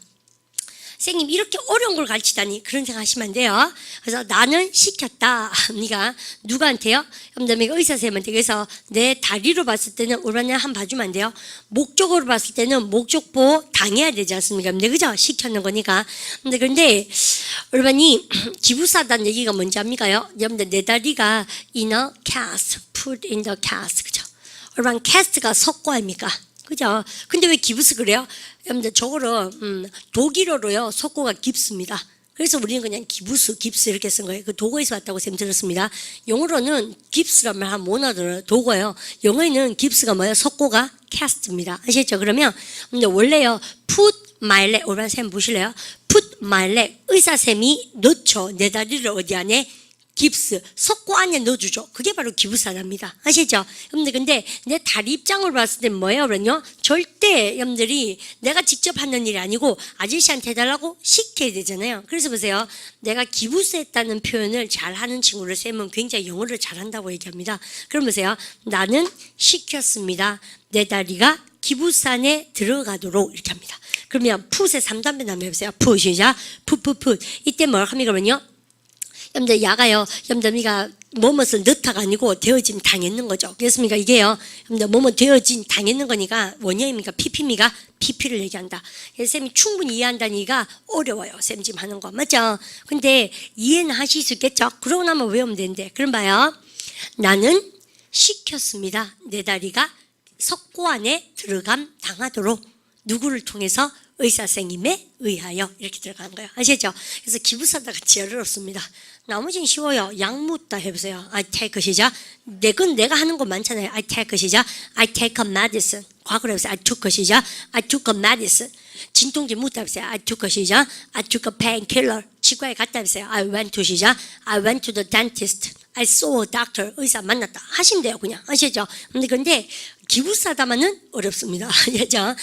선생님 이렇게 어려운 걸 가르치다니 그런 생각 하시면 안 돼요. 그래서 나는 시켰다. 네가 누구한테요? 여러분들 의사 선생님한테. 그래서 내 다리로 봤을 때는 얼마나 한번 봐주면 안 돼요. 목적으로 봤을 때는 목적보 당해야 되지 않습니까? 근데 그죠? 시켰는 거니까. 근데 여러분이 기부사다는 얘기가 뭔지 압니까요? 여러분들 내 다리가 in a cast, put in the cast. 그죠? 여러분 cast가 석고아닙니까? 그죠? 근데 왜 기부스 그래요? 여러분들 저거로 독일어로요 석고가 깁스입니다. 그래서 우리는 그냥 기부스, 깁스 이렇게 쓴 거예요. 그 도구에서 왔다고 쌤 들었습니다. 영어로는 깁스란 말 하면 못 알아들어요. 도구예요. 영어에는 깁스가 뭐예요? 석고가 캐스트입니다. 아시겠죠? 그러면 근데 원래요 put my leg, 오란 쌤 보실래요? put my leg, 의사쌤이 넣죠. 내 다리를 어디 안에? 깁스, 석고 안에 넣어주죠. 그게 바로 기부사랍니다. 아시죠? 여러분들 근데 내 다리 입장으로 봤을 때 뭐예요? 그러면요 절대 여러분들이 내가 직접 하는 일이 아니고 아저씨한테 해달라고 시켜야 되잖아요. 그래서 보세요. 내가 기부스했다는 표현을 잘하는 친구를 쌤은 굉장히 영어를 잘한다고 얘기합니다. 그럼 보세요. 나는 시켰습니다. 내 다리가 기부스 안에 들어가도록 이렇게 합니다. 그러면 풋의 3단변 한번 해보세요. 풋이자 풋 이때 뭘 합니까? 그러면요 여러분들 야가요. 여러분들이가 뭐뭇을 넣다가 아니고 되어짐 당했는 거죠. 그렇습니까? 이게요. 여러분들 뭐뭇 되어짐 당했는 거니까 원형입니까? PP입니까? PP를 얘기한다. 그래서 쌤이 충분히 이해한다니까 어려워요. 쌤 지금 하는 거. 맞죠? 근데 이해는 하실 수 있겠죠? 그러고 나면 외우면 되는데. 그럼 봐요. 나는 시켰습니다. 내 다리가 석고 안에 들어감 당하도록 누구를 통해서? 의사 선생님에 의하여 이렇게 들어가는 거예요. 아시죠? 그래서 기부사다가 제일 어렵습니다. 나머지는 쉬워요. 약 묻다 해보세요. I take 시작. 내가 하는 거 많잖아요. I take 시작. I take a medicine. 과거로 해보세요. I took 시작. I took a medicine. 진통제 묻다 해보세요. I took 시작. I took a painkiller. 치과에 갔다 해보세요. I went to 시작. I went to the dentist. I saw a doctor. 의사 만났다. 하시면 돼요. 그냥. 아시죠? 근데 기부사다마는 어렵습니다. 알죠?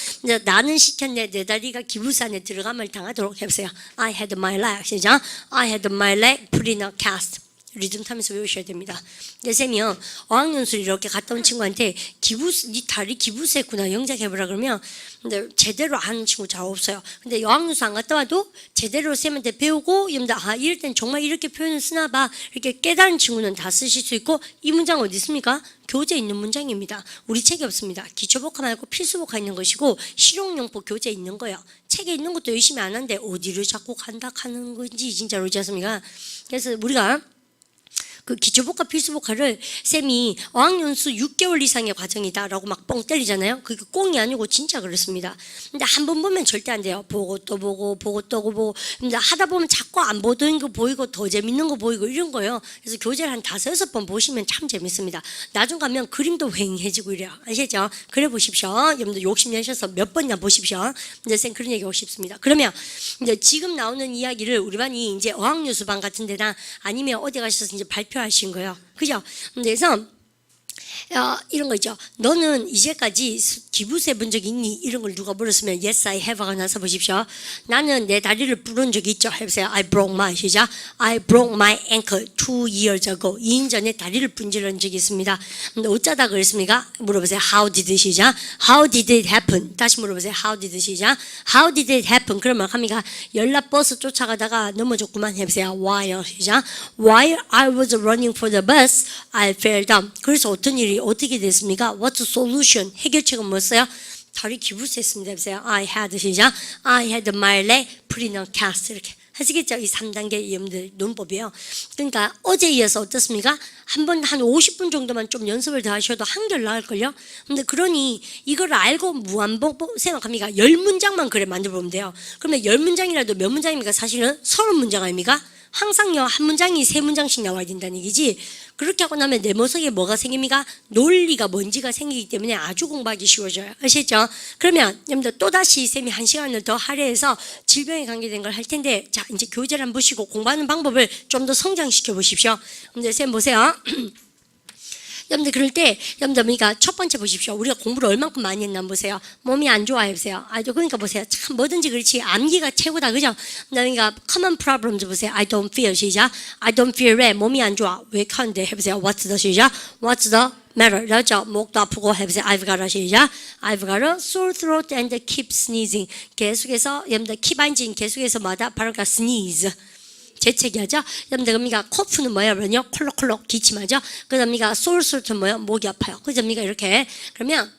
나는 시켰네. 내 다리가 기부사 안에 들어감을 당하도록 해보세요. I had my leg. 시작. I had my leg put in a cast. 리듬 타면서 외우셔야 됩니다. 근데 쌤이요, 어학연수를 이렇게 갔다 온 친구한테 네 다리 기부스했구나 영작해보라 그러면 근데 제대로 하는 친구 잘 없어요. 근데 어학연수 안 갔다 와도 제대로 쌤한테 배우고 이럴 땐 정말 이렇게 표현을 쓰나 봐 이렇게 깨달은 친구는 다 쓰실 수 있고, 이 문장 어디 있습니까? 교재에 있는 문장입니다. 우리 책에 없습니다. 기초복화 말고 필수복화 있는 것이고 실용용법 교재에 있는 거예요. 책에 있는 것도 열심히 안 하는데 어디를 자꾸 간닥하는 건지 진짜로 그렇지 않습니까? 그래서 우리가 그 기초복화 필수복화를 쌤이 어학연수 6개월 이상의 과정이다라고 막 뻥 때리잖아요. 그게 꽁이 아니고 진짜 그렇습니다. 근데 한 번 보면 절대 안 돼요. 보고 또 보고 보고 또 보고. 근데 하다 보면 자꾸 안 보던 거 보이고 더 재밌는 거 보이고 이런 거예요. 그래서 교재를 한 5, 6번 보시면 참 재밌습니다. 나중 가면 그림도 휑해지고 이래요. 아시죠? 그래 보십시오. 여러분들 욕심 내셔서 몇 번이나 보십시오. 근데 쌤 그런 얘기 하고 싶습니다. 그러면 이제 지금 나오는 이야기를 우리 반이 이제 어학연수반 같은 데나 아니면 어디 가셔서 이제 발표하신 거예요. 그죠? 그래서 이런 거 있죠. 너는 이제까지 기부세 본 적이 있니? 이런 걸 누가 물었으면 Yes, I have가 나서 보십시오. 나는 내 다리를 부른 적이 있죠. 해보세요. I broke my, 시작. I broke my ankle 2 years ago. 2년 전에 다리를 분질한 적이 있습니다. 근데 어쩌다 그랬습니까? 물어보세요. How did it, 시작. How did it happen? 다시 물어보세요. How did it, 시작. How did it happen? 그러면 합니까? 연락버스 쫓아가다가 넘어졌구만. 해보세요. While, 시작. While I was running for the bus, I fell down. 그래서 어떤 일이 어떻게 됐습니까? What's the solution? 해결책은 뭐였어요? 다리 기부스했습니다. 해보세요. I had, 시작. I had my leg put in a cast. 이렇게 하시겠죠? 이 3단계 여러분들 논법이에요. 그러니까 어제 이어서 어떻습니까? 한 50분 정도만 좀 연습을 더 하셔도 한결 나을걸요? 근데 그러니 이걸 알고 무한반복 생각합니까? 10문장만 그래 만들어보면 돼요. 그러면 10문장이라도 몇 문장입니까? 사실은 30문장 아닙니까? 항상요, 한 문장이 3문장씩 나와야 된다는 얘기지. 그렇게 하고 나면 내 머릿속에 뭐가 생깁니까? 논리가 뭔지가 생기기 때문에 아주 공부하기 쉬워져요. 아시죠? 그러면 여러분들 또다시 쌤이 1시간을 더 할애해서 질병에 관계된 걸 할 텐데, 자, 이제 교재를 한번 보시고 공부하는 방법을 좀 더 성장시켜 보십시오. 근데 쌤 보세요. 여러분들 그럴 때 여러분들 그러니까 첫 번째 보십시오. 우리가 공부를 얼만큼 많이 했나 보세요. 몸이 안 좋아요 보세요. 그러니까 보세요. 참 뭐든지 그렇지 암기가 최고다 그죠? 그러니까 common problems 보세요. I don't feel, 시작. I don't feel 왜 몸이 안 좋아. 왜 카는데 해보세요. What's the, 시작. What's the matter? 그렇죠? 목도 아프고 해보세요. I've got a, 시작. I've got a sore throat and keep sneezing. 계속해서 여러분들 키반진 계속해서 뭐다? 바로 그 sneeze. 재채기하죠. 여러분들 그러니까 코프는 뭐야? 그러면요 콜록콜록 기침하죠. 그다음에 솔솔트 뭐야? 목이 아파요. 그죠? 이렇게 그러면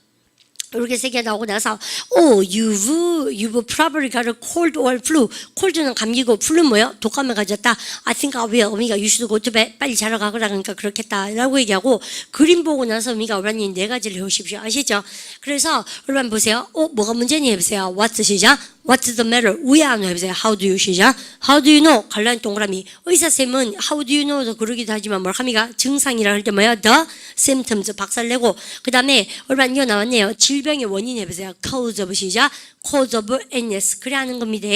이렇게 3개 나오고 나서 you've probably got a cold or flu. cold는 감기고 flu는 뭐예요? 독감을 가졌다. I think I will. you should go to bed. 빨리 자러 가거라. 그러니까 그렇겠다 라고 얘기하고, 그림 보고 나서 어머니 4가지를 해오십시오. 아시죠? 그래서 여러분 보세요. 뭐가 문제니 해보세요. What's, 시작. What's the matter? 왜 안 해보세요. How do you, 시작. How do you know? 갈라진 동그라미. 의사쌤은 how do you know도 그러기도 하지만 뭘 합니까? 증상이라 할 때 뭐예요? The symptoms 박살내고, 그 다음에 여러분 이거 나왔네요. 질병의 원인 해보세요. Cause of, 시작. Cause of illness. 그래 하는 겁니다.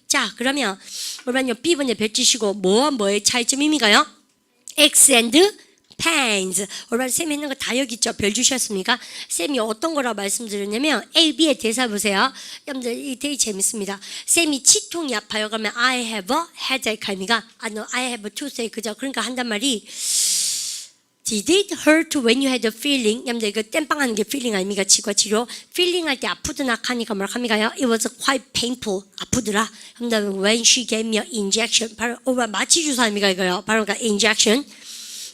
자, 그러면 여러분 B번에 뱉으시고 뭐와 뭐의 차이점입니까요? X and pains. 여러분 쌤이 했는 거 다 여기 있죠? 별 주셨습니까? 쌤이 어떤 거라고 말씀드렸냐면 A, B의 대사 보세요. 여러분들 이 되게 재밌습니다. 쌤이 치통이 아파요. 그러면 I have a headache 아닙니까? No, I have a toothache. 그죠? 그러니까 한단 말이 Did it hurt when you had a feeling? 여러분들 이거 땜빵하는 게 feeling 아닙니까? 치과 치료. feeling 할 때 아프드나 하니까 뭘 합니까요? It was quite painful. 아프더라. 여러분들 when she gave me an injection. 바로 마취 주사 아닙니까 이거요? 바로 그러니까 injection.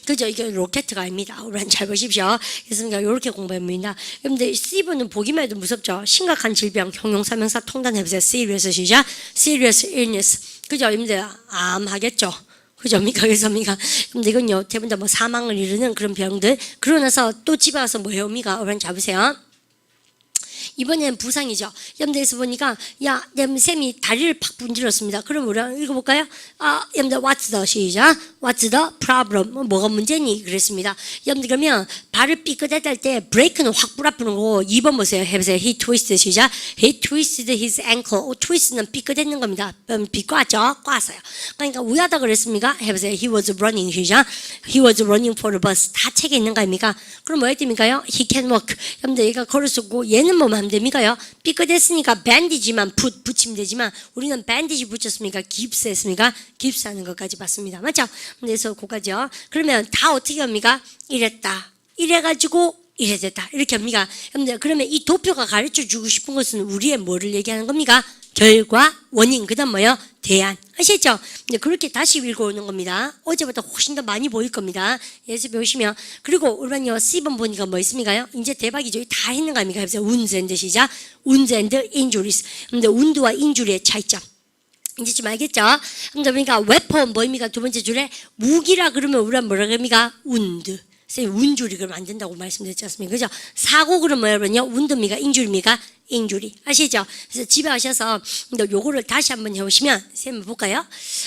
그죠? 이게 로켓가 아닙니다. 우리 잘 보십시오. 그래서 이렇게 공부합니다. 여러분들 C번은 보기만 해도 무섭죠? 심각한 질병, 형용사명사 통단해보세요. serious, 시작. serious illness. 그죠? 여러분들 암 하겠죠? 그죠? 그래서 근데 이건요, 대부분 다 뭐 사망을 이루는 그런 병들. 그러고 나서 또 집에 와서 뭐 해옵니까? 여러분 잡으세요. 이번에는 부상이죠. 여러분들에서 보니까 쌤이 다리를 팍 분질렀습니다. 그럼 우리 읽어볼까요? 여러분들 what's the, 시작. What's the problem? 뭐가 문제니? 그랬습니다. 여러분들 그러면 발을 삐끗했다 할 때 브레이크는 확 불아프는 거고, 2번 보세요. 해보세요. He twisted, 시작. He twisted his ankle. twist는 삐끗했는 겁니다. 삐꼬았죠? 꼬았어요. 그러니까 우야다 그랬습니까? 해보세요. He was running, 시작. He was running for the bus. 다 책에 있는 거 아닙니까? 그럼 뭐 했습니까요? He can walk. 여러분들 얘가 걸을 수 있고, 얘는 뭐만 하면 됩니까요? 삐끗했으니까 밴디지만 붙이면 되지만 우리는 밴디지 붙였습니까? 깁스했습니까? 깁스하는 것까지 봤습니다. 맞죠? 그래서 그거죠. 그러면 다 어떻게 합니까? 이랬다. 이래가지고 이래 됐다. 이렇게 합니까? 그러면 이 도표가 가르쳐 주고 싶은 것은 우리의 뭐를 얘기하는 겁니까? 결과, 원인, 그 다음 뭐요? 대안. 아시겠죠? 그렇게 다시 읽어오는 겁니다. 어제보다 훨씬 더 많이 보일 겁니다. 예습 보시면. 그리고 우리는요, C번 보니까 뭐 있습니까요? 이제 대박이죠. 다 했는 거 아닙니까? 그래서 wounds and 시작. wounds and injuries. 근데 wound와 injury의 차이점. 이제 좀 알겠죠? 그러니까 weapon 뭐입니까? 두 번째 줄에 무기라 그러면 우리가 뭐라 그럽니까? wound. 선생님, 운줄이 그러면 안 된다고 말씀드렸지 않습니까? 그죠? 사고 그러면 여러분요, 운드입니까? 인줄입니까? 인줄이. 아시죠? 그래서 집에 가셔서 요거를 다시 한번 해오시면, 선생님 볼까요?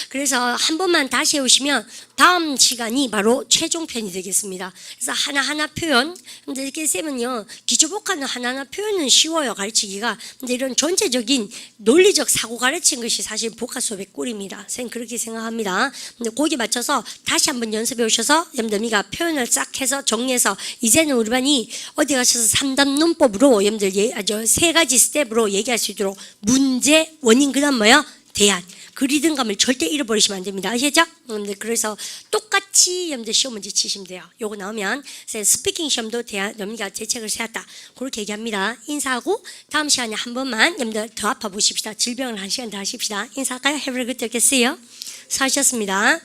그래서 한 번만 다시 해오시면 다음 시간이 바로 최종편이 되겠습니다. 그래서 하나하나 표현. 근데 이렇게 쌤은요, 기초복화는 하나하나 표현은 쉬워요, 가르치기가. 근데 이런 전체적인 논리적 사고 가르치는 것이 사실 복화 수업의 꿀입니다. 선생님 그렇게 생각합니다. 근데 거기에 맞춰서 다시 한번 연습해 오셔서 여러분들 표현을 싹 해서 정리해서 이제는 우리 반이 어디 가셔서 3단 논법으로 여러분들 아주 세 가지 스텝으로 얘기할 수 있도록 문제, 원인, 그 다음 뭐요? 대안. 그 리듬감을 절대 잃어버리시면 안 됩니다. 아시겠죠? 그래서 똑같이 여러분들 시험 문제 치시면 돼요. 요거 나오면 스피킹 시험도 여러분가 제 책을 세웠다. 그렇게 얘기합니다. 인사하고 다음 시간에 한 번만 여러분들 더 아파 보십시다. 질병을 한 시간 더 하십시다. 인사할까요? Have a good day. 수고하셨습니다.